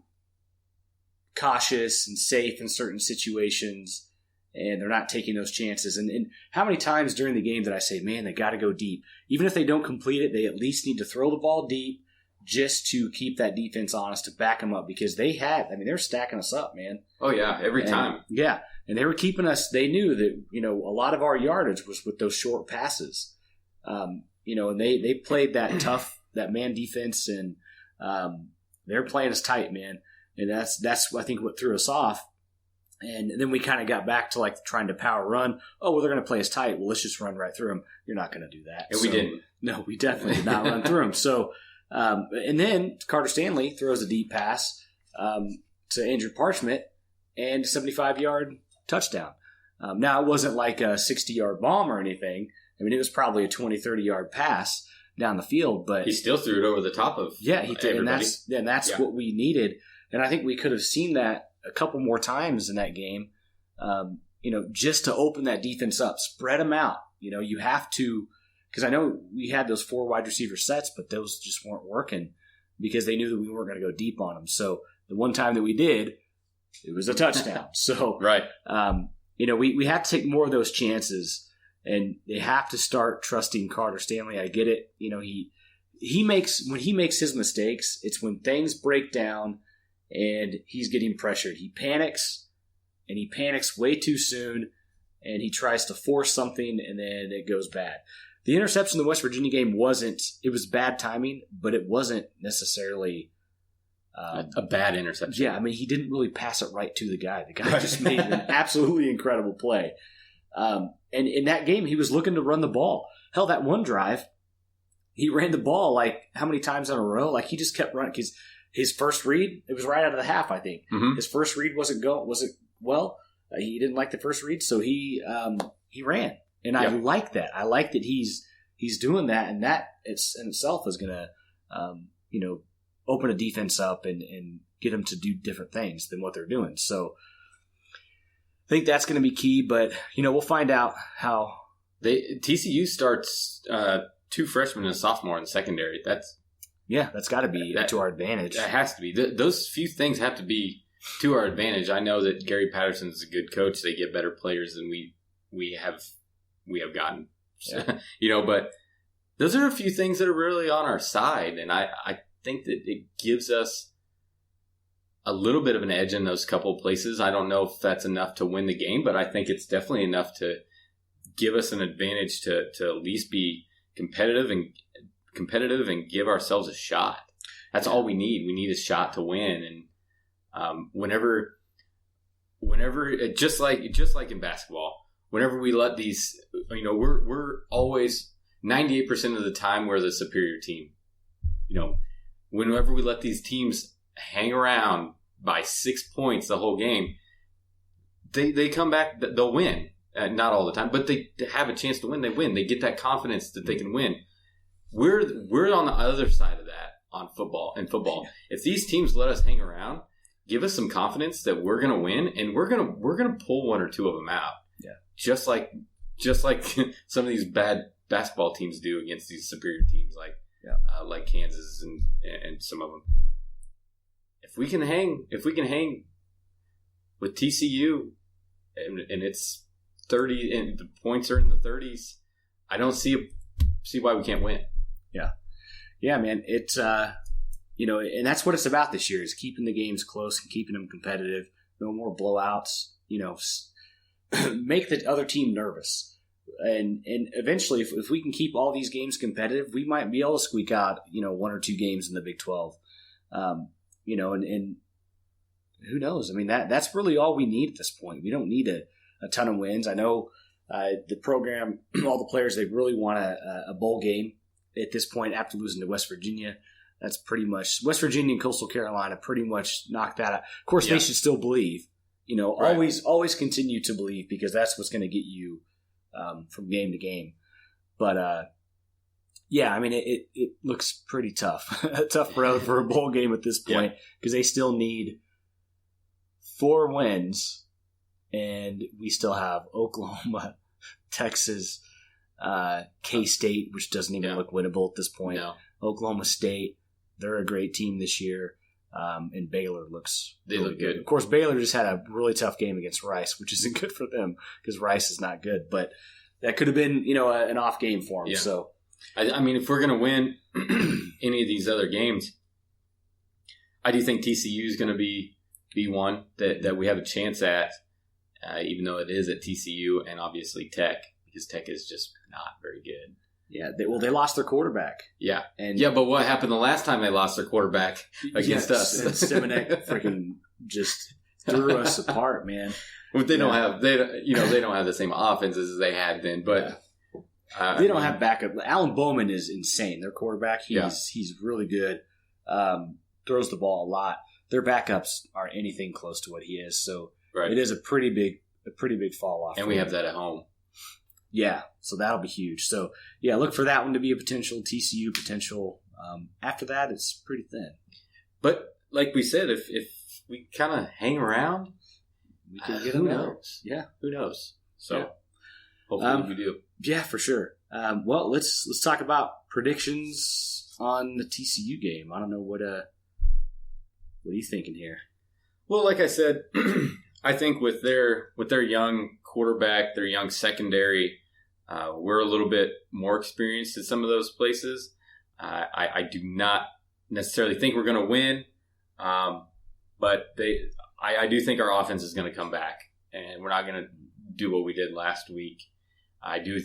cautious and safe in certain situations, and they're not taking those chances. And how many times during the game did I say, man, they got to go deep. Even if they don't complete it, they at least need to throw the ball deep just to keep that defense honest, to back them up, because they're stacking us up, man. Oh, yeah, every time. Yeah, and they were keeping us. They knew that, a lot of our yardage was with those short passes. And they played that tough, that man defense, and they're playing us tight, man. And that's I think what threw us off. And then we kind of got back to like trying to power run. Oh, well, they're going to play us tight. Well, let's just run right through them. You're not going to do that. And we didn't. No, we definitely did not run through them. So, and then Carter Stanley throws a deep pass to Andrew Parchment and a 75-yard touchdown. Now, it wasn't like a 60-yard bomb or anything. I mean, it was probably a 20, 30-yard pass down the field, but he still threw it over the top of he did, everybody. And that's what we needed. And I think we could have seen that a couple more times in that game, just to open that defense up, spread them out. You have to, because I know we had those 4 wide receiver sets, but those just weren't working because they knew that we weren't going to go deep on them. So the one time that we did, it was a touchdown. So right, we have to take more of those chances. And they have to start trusting Carter Stanley. I get it. When he makes his mistakes, it's when things break down and he's getting pressured. He panics, and he panics way too soon, and he tries to force something, and then it goes bad. The interception in the West Virginia game it was bad timing, but it wasn't necessarily a bad interception. Yeah, I mean, he didn't really pass it right to the guy. The guy just made an absolutely incredible play. And in that game, he was looking to run the ball. Hell, that one drive, he ran the ball like how many times in a row? Like he just kept running because his first read, it was right out of the half, I think. Mm-hmm. His first read he didn't like the first read, so he ran. And I like that. I like that he's doing that, and that in itself is going to open a defense up and get them to do different things than what they're doing. So I think that's going to be key, but we'll find out how. TCU starts 2 freshmen and a sophomore in secondary. That's got to be to our advantage. That has to be. Those few things have to be to our advantage. I know that Gary Patterson's a good coach. They get better players than we have gotten. Yeah. But those are a few things that are really on our side, and I think that it gives us a little bit of an edge in those couple of places. I don't know if that's enough to win the game, but I think it's definitely enough to give us an advantage to at least be competitive and give ourselves a shot. That's all we need. We need a shot to win. And whenever just like in basketball, whenever we let these, we're always 98% of the time we're the superior team. Whenever we let these teams hang around by 6 points the whole game, they come back, they'll win. Not all the time, but they have a chance to win. They win. They get that confidence that they can win. We're on the other side of that on football. In football, if these teams let us hang around, give us some confidence that we're going to win, and we're gonna pull 1 or 2 of them out. Yeah, just like some of these bad basketball teams do against these superior teams like Kansas and some of them. If we can hang with TCU, and it's 30, and the points are in the 30s, I don't see why we can't win. Yeah, man. It's and that's what it's about this year, is keeping the games close and keeping them competitive. No more blowouts. Make the other team nervous, and eventually, if we can keep all these games competitive, we might be able to squeak out 1 or 2 games in the Big 12. And who knows? I mean, that's really all we need at this point. We don't need a ton of wins. I know the program, all the players, they really want a bowl game at this point after losing to West Virginia. That's pretty much West Virginia and Coastal Carolina pretty much knocked that out. Of course, they should still believe. Always continue to believe because that's what's going to get you from game to game. But it looks pretty tough. A tough road for a bowl game at this point because they still need 4 wins, and we still have Oklahoma, Texas, K-State, which doesn't even look winnable at this point. No. Oklahoma State, they're a great team this year. And Baylor looks really good. Of course, Baylor just had a really tough game against Rice, which isn't good for them because Rice is not good. But that could have been, an off game for them. Yeah. So, I mean, if we're going to win any of these other games, I do think TCU is going to be one that we have a chance at, even though it is at TCU and obviously Tech, because Tech is just not very good. Yeah, they lost their quarterback. Yeah, but what happened the last time they lost their quarterback against us? And Simonek freaking just threw us apart, man. Well, they don't have the same offenses as they had then, but they don't have backup. Alan Bowman is insane. Their quarterback, he's really good. Throws the ball a lot. Their backups aren't anything close to what he is, so it is a pretty big fall off. And we have that at home. Yeah, so that'll be huge. So, look for that one to be a potential TCU potential. After that, it's pretty thin. But like we said, if we kind of hang around, we can get who them knows? Yeah, who knows? So hopefully we do. Yeah, for sure. Well, let's talk about predictions on the TCU game. I don't know what are you thinking here? Well, like I said, I think with their young quarterback, their young secondary, we're a little bit more experienced in some of those places. I do not necessarily think we're going to win, but I do think our offense is going to come back, and we're not going to do what we did last week. I do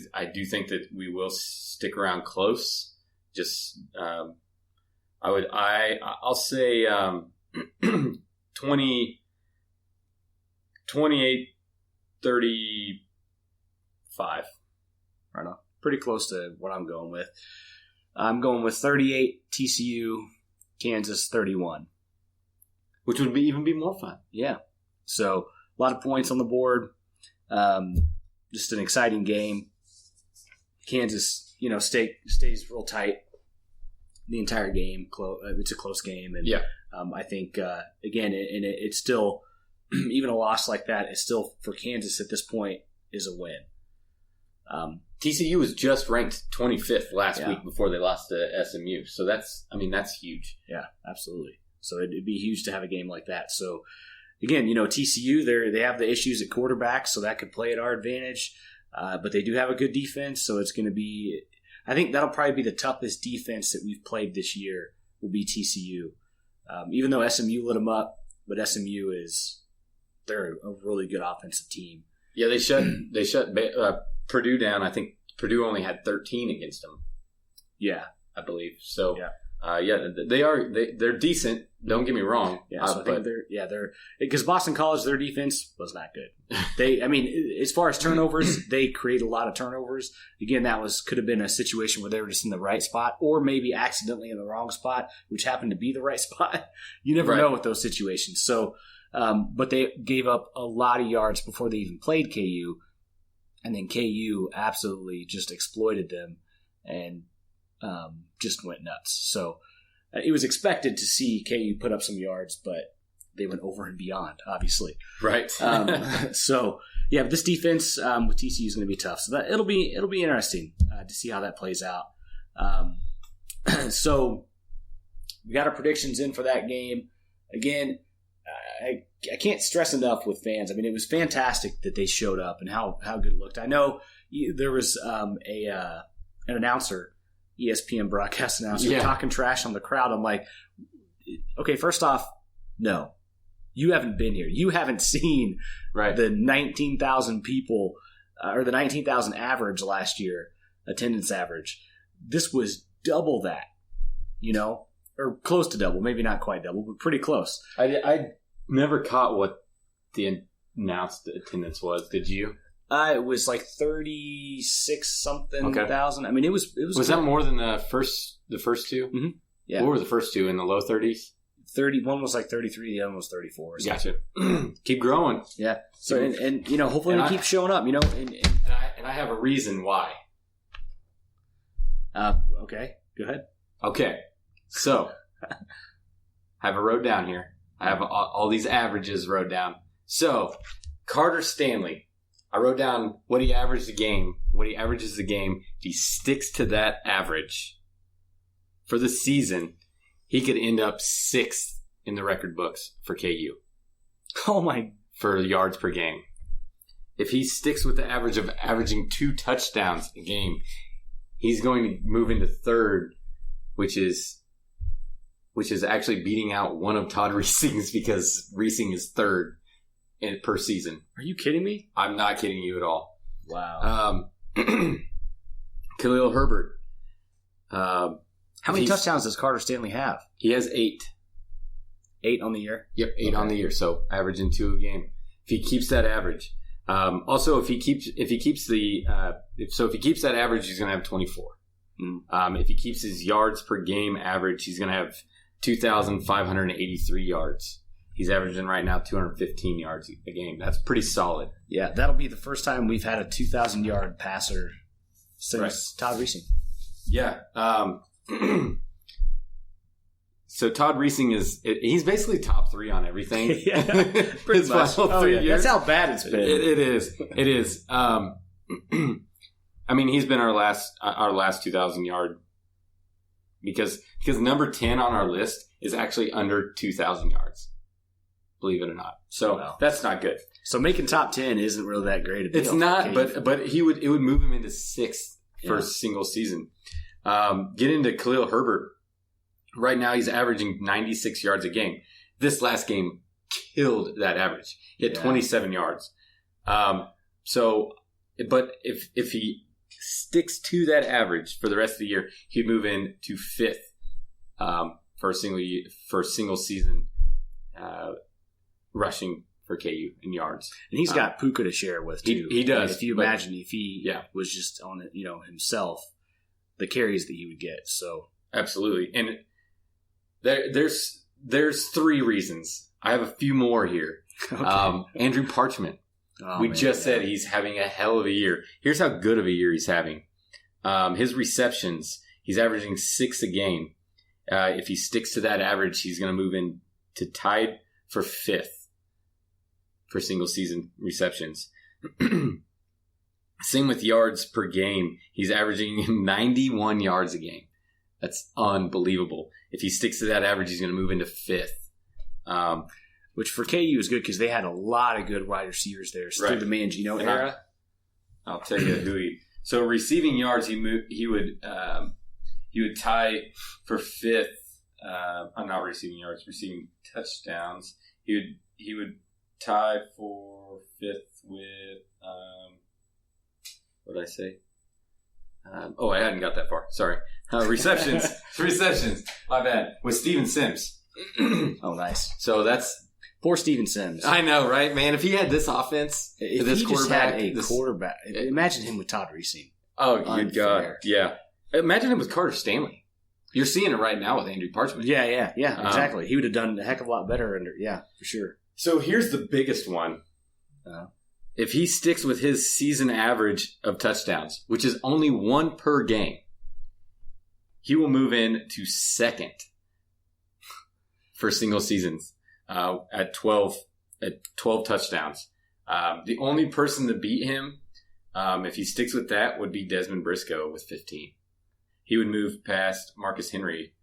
think that we will stick around close. Just I'll say 28-35. Right on. Pretty close to what I'm going with. I'm going with 38 TCU, Kansas 31. Which would even be more fun. Yeah. So a lot of points on the board. Just an exciting game. Kansas, stays real tight the entire game. It's a close game. And I think, again, it's still, even a loss like that, is still, for Kansas at this point, is a win. TCU was just ranked 25th last week before they lost to SMU. So that's huge. Yeah, absolutely. So it'd be huge to have a game like that. So again, TCU, they have the issues at quarterback, so that could play at our advantage. But they do have a good defense, so it's going to be, I think that'll probably be the toughest defense that we've played this year will be TCU. Even though SMU lit them up, but SMU they're a really good offensive team. Yeah, they shut Purdue down. I think Purdue only had 13 against them. Yeah, I believe. So they're decent. Don't get me wrong. Yeah, so I think they're because Boston College, their defense was not good. As far as turnovers, they create a lot of turnovers. Again, could have been a situation where they were just in the right spot, or maybe accidentally in the wrong spot, which happened to be the right spot. You never know with those situations. So, but they gave up a lot of yards before they even played KU, and then KU absolutely just exploited them and just went nuts. So. It was expected to see KU put up some yards, but they went over and beyond, obviously. Right. But this defense with TCU is going to be tough. So it'll be interesting to see how that plays out. So we got our predictions in for that game. Again, I can't stress enough with fans. I mean, it was fantastic that they showed up and how good it looked. I know there was an announcer, ESPN broadcast announcer, talking trash on the crowd. I'm like, okay, first off, no. You haven't been here. You haven't seen the 19,000 people or the 19,000 average last year, attendance average. This was double that, or close to double. Maybe not quite double, but pretty close. I never caught what the announced attendance was. Did you? It was like 36 something thousand. I mean, it was. Was that more than the first two? Mm-hmm. Yeah. What were the first two in the low 30s? 31 was like 33. The other one was 34. Gotcha. Keep growing. Yeah. So and hopefully it keeps showing up. And I have a reason why. Okay. Go ahead. Okay. So I have it wrote down here. I have all these averages wrote down. So Carter Stanley, I wrote down what he averages a game. If he sticks to that average for the season, he could end up 6th in the record books for KU. Oh my! For yards per game. If he sticks with the average of averaging 2 touchdowns a game, he's going to move into 3rd, which is actually beating out one of Todd Reesing's, because Reesing is 3rd per season. Are you kidding me? I'm not kidding you at all. Wow. Khalil Herbert. How many touchdowns does Carter Stanley have? He has 8. 8 on the year? Yep, 8 on the year. So averaging 2 a game. If he keeps that average. Also, if he keeps that average, he's going to have 24. If he keeps his yards per game average, he's going to have 2,583 yards. He's averaging right now 215 yards a game. That's pretty solid. Yeah, that'll be the first time we've had a 2,000-yard passer since Todd Reesing. Yeah. So Todd Reesing he's basically top 3 on everything. Yeah, pretty much. That's how bad it's been. It is. I mean, he's been our last 2,000 yard because number 10 on our list is actually under 2,000 yards. Believe it or not. So that's not good. So making top 10 isn't really that great a deal. It's not, but it would move him into 6th for a single season. Get into Khalil Herbert. Right now, he's averaging 96 yards a game. This last game killed that average. He had 27 yards. But if he sticks to that average for the rest of the year, he'd move in to 5th for a single season rushing for KU in yards. And he's got Puka to share with too. He does. If you imagine if he was just on it, himself, the carries that he would get. So absolutely. And there's 3 reasons. I have a few more here. Okay. Andrew Parchment. We just said he's having a hell of a year. Here's how good of a year he's having. His receptions, he's averaging 6 a game. If he sticks to that average, he's going to move in to tied for 5th for single season receptions. Same with yards per game. He's averaging 91 yards a game. That's unbelievable. If he sticks to that average, he's going to move into 5th. Which for KU is good because they had a lot of good wide receivers there through the Mangino era. I'll tell you who he. So receiving yards, he would tie for 5th. I'm not receiving yards, receiving touchdowns. He would tie for 5th with what did I say? I hadn't got that far. Sorry. Receptions. My bad. With Steven Sims. Oh, nice. So that's. Poor Steven Sims. I know, right, man? If he had this offense, if this he quarterback, just had a quarterback, imagine him with Todd Reesing. Oh, good God. Yeah. Imagine him with Carter Stanley. You're seeing it right now with Andrew Parchment. Yeah, exactly. He would have done a heck of a lot better for sure. So here's the biggest one. If he sticks with his season average of touchdowns, which is only 1 per game, he will move in to 2nd for single seasons at 12 touchdowns. The only person to beat him, if he sticks with that, would be Desmond Briscoe with 15. He would move past Marcus Henry,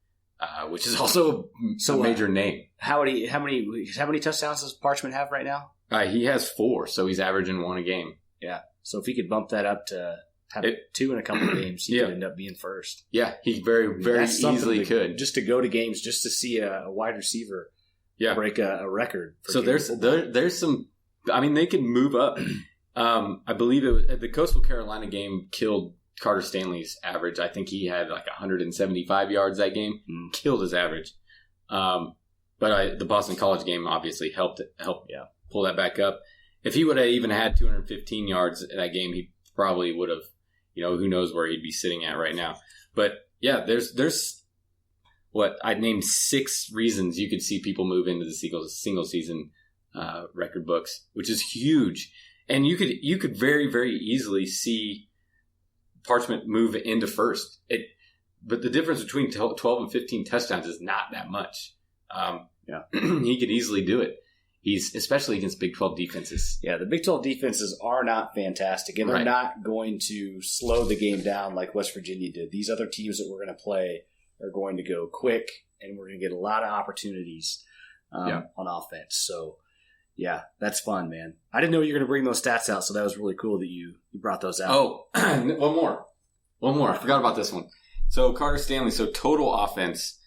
which is also a major name. How many touchdowns does Parchment have right now? He has 4, so he's averaging 1 a game. Yeah. So if he could bump that up to have 2 in a couple of games, he could end up being 1st. Yeah, he very easily could. Just to go to games, just to see a wide receiver break a record. So there's some. I mean, they can move up. I believe the Coastal Carolina game killed Carter Stanley's average. I think he had like 175 yards that game. Killed his average. But the Boston College game obviously helped pull that back up. If he would have even had 215 yards in that game, he probably would have, who knows where he'd be sitting at right now. But yeah, there's what I'd named 6 reasons you could see people move into the single season record books, which is huge. And you could very, very easily see Parchment move into first. But the difference between 12 and 15 touchdowns is not that much. He could easily do it. He's especially against Big 12 defenses. Yeah, the Big 12 defenses are not fantastic, and they're not going to slow the game down like West Virginia did. These other teams that we're going to play are going to go quick, and we're going to get a lot of opportunities on offense. So, yeah, that's fun, man. I didn't know you were going to bring those stats out, so that was really cool that you brought those out. Oh, one more. I forgot about this one. So Carter Stanley, total offense.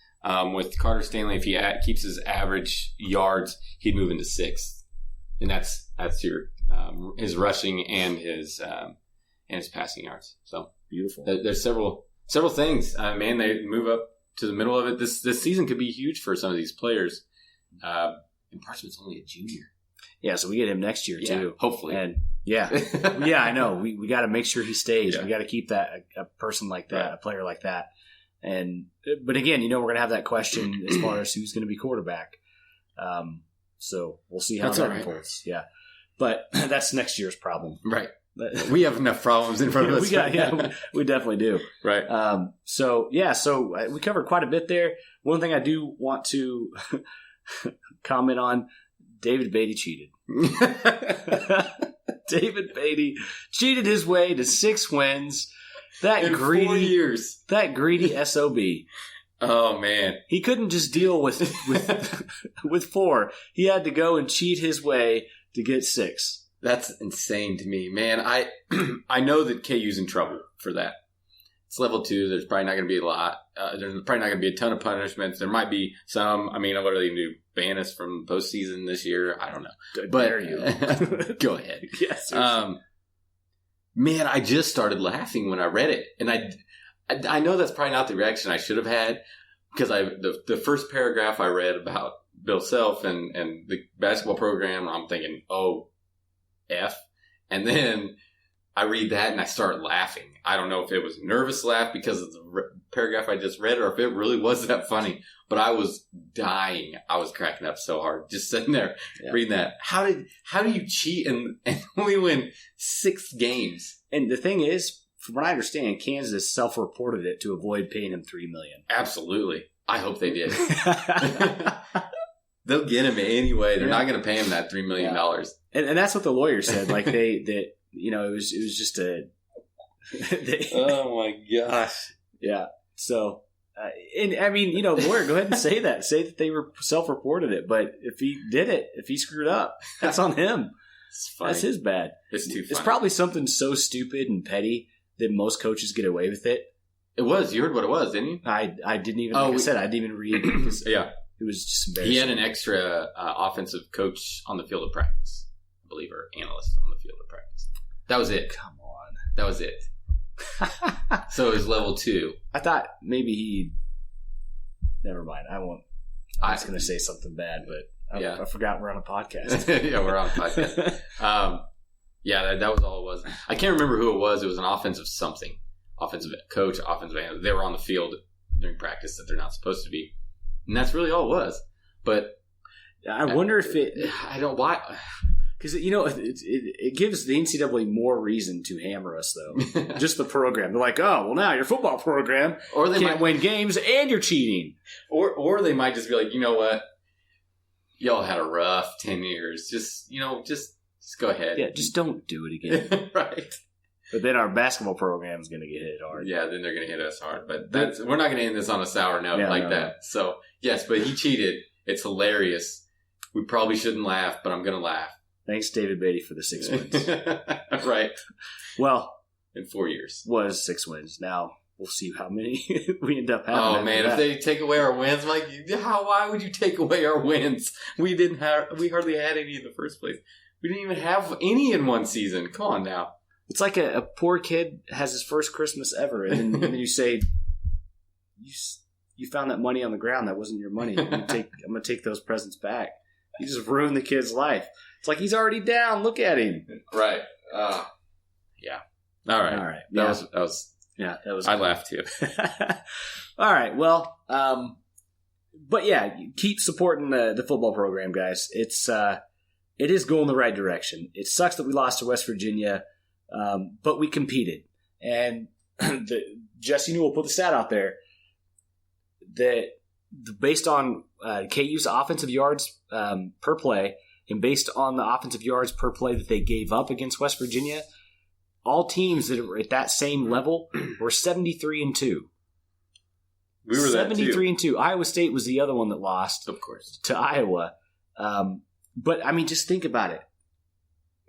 With Carter Stanley, if he keeps his average yards, he'd move into 6th, and that's your his rushing and his passing yards. So beautiful. There's several things. Man, they move up to the middle of it. This season could be huge for some of these players. And Parchment's only a junior. Yeah, so we get him next year too, hopefully. And yeah, I know we got to make sure he stays. Yeah. We got to keep that a person like that, a player like that. But again, we're going to have that question as far as who's going to be quarterback. So we'll see how that unfolds. Yeah. But that's next year's problem. Right. We have enough problems in front of us. We definitely do. Right. So we covered quite a bit there. One thing I do want to comment on, David Beatty cheated. David Beatty cheated his way to 6 wins. In 4 years. That greedy SOB. Oh, man. He couldn't just deal with 4. He had to go and cheat his way to get 6. That's insane to me, man. I know that KU's in trouble for that. It's level 2. There's probably not going to be a lot. There's probably not going to be a ton of punishments. There might be some. I mean, what are they going to do? Ban us from postseason this year? I don't know. Dare you? Go ahead. Yes. Man, I just started laughing when I read it. And I know that's probably not the reaction I should have had, because the first paragraph I read about Bill Self and the basketball program, I'm thinking, oh, F. And then I read that and I start laughing. I don't know if it was a nervous laugh because of the paragraph I just read or if it really was that funny. But I was dying. I was cracking up so hard just sitting there reading that. How do you cheat and only win 6 games? And the thing is, from what I understand, Kansas self-reported it to avoid paying him $3 million. Absolutely. I hope they did. They'll get him anyway. They're not going to pay him that $3 million. And that's what the lawyer said. Like it was just a. Oh my gosh. Yeah. So. And I mean, lawyer, go ahead and say that. Say that they were self-reported it. But if he screwed up, that's on him. That's his bad. It's too funny. It's probably something so stupid and petty that most coaches get away with it. It was. You heard what it was, didn't you? I didn't even. Like I said, I didn't even read it. Yeah, it was just embarrassing. He had an extra offensive coach on the field of practice, I believe, or analyst on the field of practice. That was it. Come on, that was it. So it was level 2. I thought maybe he. Never mind. I won't. I was going to say something bad, but I forgot we're on a podcast. Yeah, we're on a podcast. That was all it was. I can't remember who it was. It was an offensive something. Offensive coach, offensive analyst. They were on the field during practice that they're not supposed to be. And that's really all it was. But I wonder if it... I don't... Why... Because, it gives the NCAA more reason to hammer us, though. Just the program. They're like, oh, well, now your football program can't win games and you're cheating. Or they might just be like, you know what? Y'all had a rough 10 years. Just go ahead. Yeah, just don't do it again. Right. But then our basketball program is going to get hit hard. Yeah, then they're going to hit us hard. But we're not going to end this on a sour note that. So, yes, but he cheated. It's hilarious. We probably shouldn't laugh, but I'm going to laugh. Thanks, David Beatty, for the 6 wins. Right. Well, in 4 years. Was 6 wins. Now, we'll see how many we end up having. Oh, man, if they take away our wins, I'm like, why would you take away our wins? We hardly had any in the first place. We didn't even have any in one season. Come on now. It's like a poor kid has his first Christmas ever, and then you say, you found that money on the ground. That wasn't your money. I'm going to take those presents back. He just ruined the kid's life. It's like he's already down. Look at him. Right. Yeah. All right. That was. I laughed too. All right. Well, but yeah, keep supporting the football program, guys. It is going the right direction. It sucks that we lost to West Virginia, but we competed. And Jesse Newell put the stat out there that based on KU's offensive yards per play and based on the offensive yards per play that they gave up against West Virginia, all teams that were at that same level were 73-2. We were 73-2. Iowa State was the other one that lost, of course, to Iowa. But I mean, just think about it.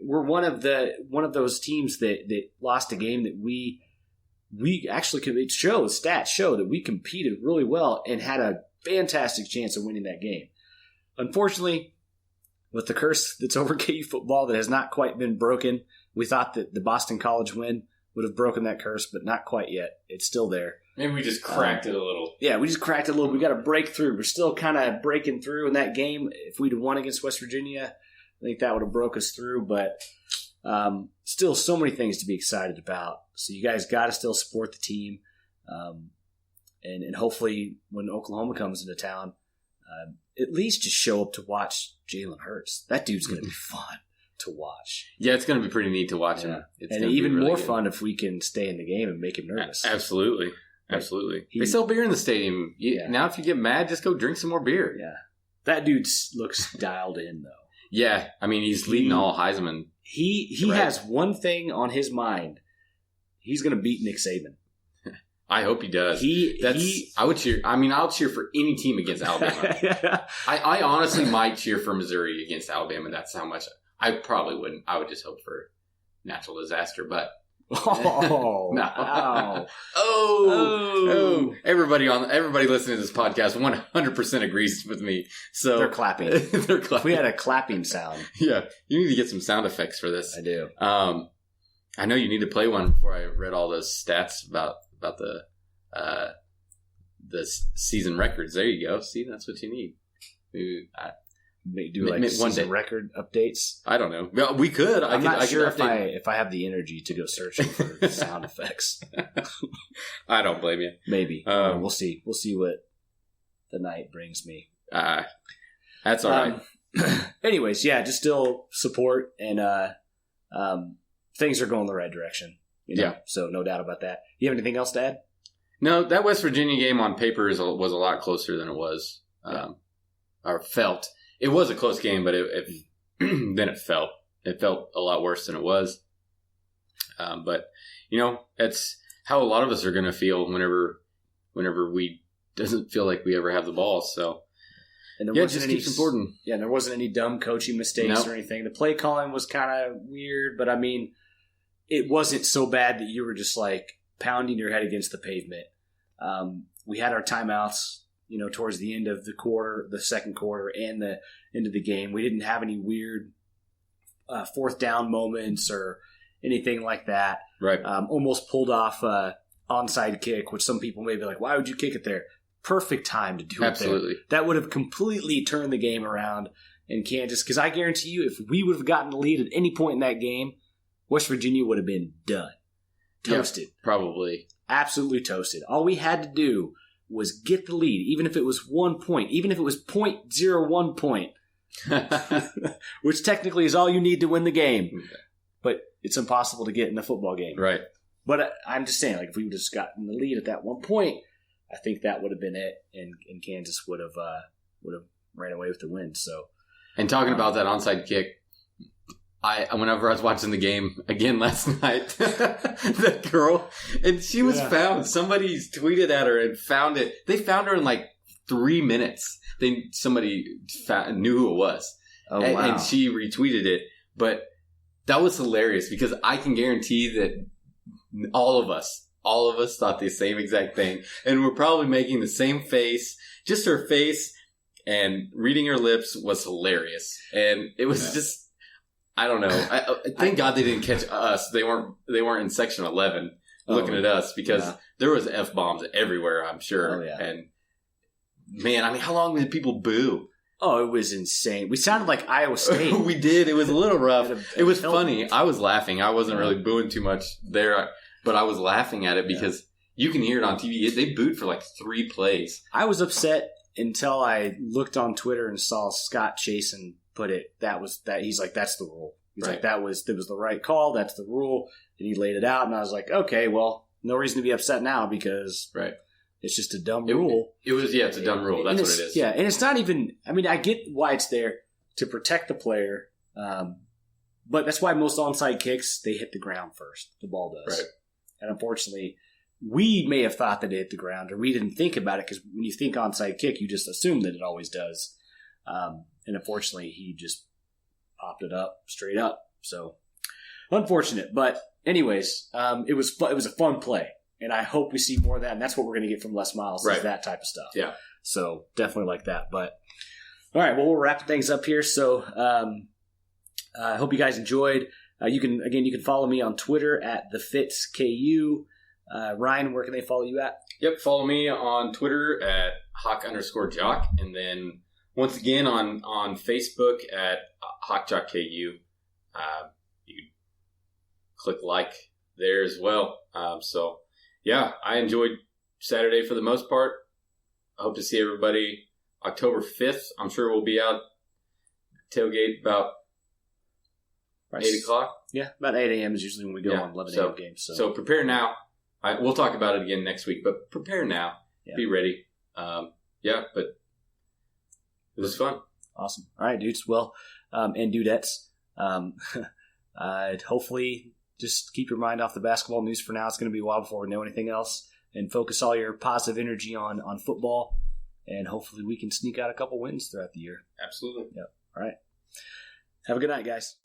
We're one of those teams that lost a game that we actually stats show that we competed really well and had a fantastic chance of winning that game. Unfortunately, with the curse that's over KU football that has not quite been broken, we thought that the Boston College win would have broken that curse, but not quite yet. It's still there. Maybe we just cracked it a little. Yeah, we just cracked it a little. We got to break through. We're still kind of breaking through in that game. If we'd have won against West Virginia, I think that would have broke us through. But still so many things to be excited about. So you guys got to still support the team. And hopefully when Oklahoma comes into town, at least just show up to watch Jalen Hurts. That dude's going to be fun to watch. Yeah, it's going to be pretty neat to watch him. And even really more fun if we can stay in the game and make him nervous. Absolutely. Absolutely. They sell beer in the stadium. Now if you get mad, just go drink some more beer. Yeah. That dude looks dialed in, though. Yeah. I mean, he's leading all Heisman. He has one thing on his mind. He's going to beat Nick Saban. I hope he does. I would cheer. I mean, I'll cheer for any team against Alabama. I honestly might cheer for Missouri against Alabama. That's how much I probably wouldn't. I would just hope for natural disaster, but no. Everybody listening to this podcast 100% agrees with me. So they're clapping. They're clapping. We had a clapping sound. Yeah, you need to get some sound effects for this. I do. I know you need to play one before I read all those stats about the season records. There you go. See, that's what you need. Do like season record updates. I don't know. Well, we could. I'm not sure if I have the energy to go searching for sound effects. I don't blame you. Maybe we'll see. We'll see what the night brings me. That's all right. Anyways, yeah, just still support and things are going the right direction. Yeah. So no doubt about that. You have anything else to add? No, that West Virginia game on paper was a lot closer than it was, or felt. It was a close game, but then it felt a lot worse than it was. But that's how a lot of us are going to feel whenever we doesn't feel like we ever have the ball. So. And there wasn't any important. Yeah, there wasn't any dumb coaching mistakes or anything. The play calling was kind of weird, but I mean, it wasn't so bad that you were just like pounding your head against the pavement. We had our timeouts, towards the end of the second quarter and the end of the game. We didn't have any weird fourth down moments or anything like that. Right. Almost pulled off onside kick, which some people may be like, why would you kick it there? Perfect time to do it. Absolutely. There. That would have completely turned the game around in Kansas. Because I guarantee you, if we would have gotten the lead at any point in that game, West Virginia would have been done. Toasted. Yeah, probably. Absolutely toasted. All we had to do was get the lead, even if it was 1 point, even if it was 0.01 point, which technically is all you need to win the game. Okay. But it's impossible to get in a football game. Right. But I'm just saying, like, if we would have just gotten the lead at that 1 point, I think that would have been it, and Kansas would have ran away with the win. So, and talking about that onside kick, whenever I was watching the game again last night, that girl, and she was found. Somebody tweeted at her and found it. They found her in like 3 minutes. Somebody knew who it was. Oh, wow. And she retweeted it. But that was hilarious because I can guarantee that all of us thought the same exact thing. And we're probably making the same face. Just her face and reading her lips was hilarious. And it was just, I don't know. Thank God they didn't catch us. They weren't in section 11 looking at us because there was F-bombs everywhere, I'm sure. Oh, yeah. And man, I mean, how long did people boo? Oh, it was insane. We sounded like Iowa State. We did. It was a little rough. It was funny. I was laughing. I wasn't really booing too much there, but I was laughing at it because you can hear it on TV. They booed for like 3 plays. I was upset until I looked on Twitter and saw Scott Chasen put it. He's like, that's the rule. He's like, that was the right call. That's the rule. And he laid it out, and I was like, okay, well, no reason to be upset now because it's just a dumb rule. It's a dumb rule. That's what it is. Yeah, and it's not even, I mean, I get why it's there to protect the player, but that's why most onside kicks, they hit the ground first. The ball does. Right. And unfortunately, we may have thought that it hit the ground, or we didn't think about it because when you think onside kick, you just assume that it always does. And unfortunately, he just popped it up straight up. So unfortunate, but anyways, it was a fun play, and I hope we see more of that. And that's what we're going to get from Les Miles, is that type of stuff. Yeah. So definitely like that. But all right, well, we're wrapping things up here. So I hope you guys enjoyed. You can follow me on Twitter at TheFitsKU. Ryne, where can they follow you at? Yep, follow me on Twitter at Hawk_Jock, and then once again on Facebook at Hawk Jock KU. You can click like there as well. So yeah, I enjoyed Saturday for the most part. I hope to see everybody October 5th. I'm sure we'll be out tailgate about 8 o'clock. Yeah, about 8 a.m. is usually when we go on 11 a.m. games. So prepare now. We'll talk about it again next week, but prepare now. Yeah. Be ready. But it was fun. Awesome. All right, dudes. Well, and dudettes. Hopefully just keep your mind off the basketball news for now. It's going to be a while before we know anything else. And focus all your positive energy on football. And hopefully we can sneak out a couple wins throughout the year. Absolutely. Yep. All right. Have a good night, guys.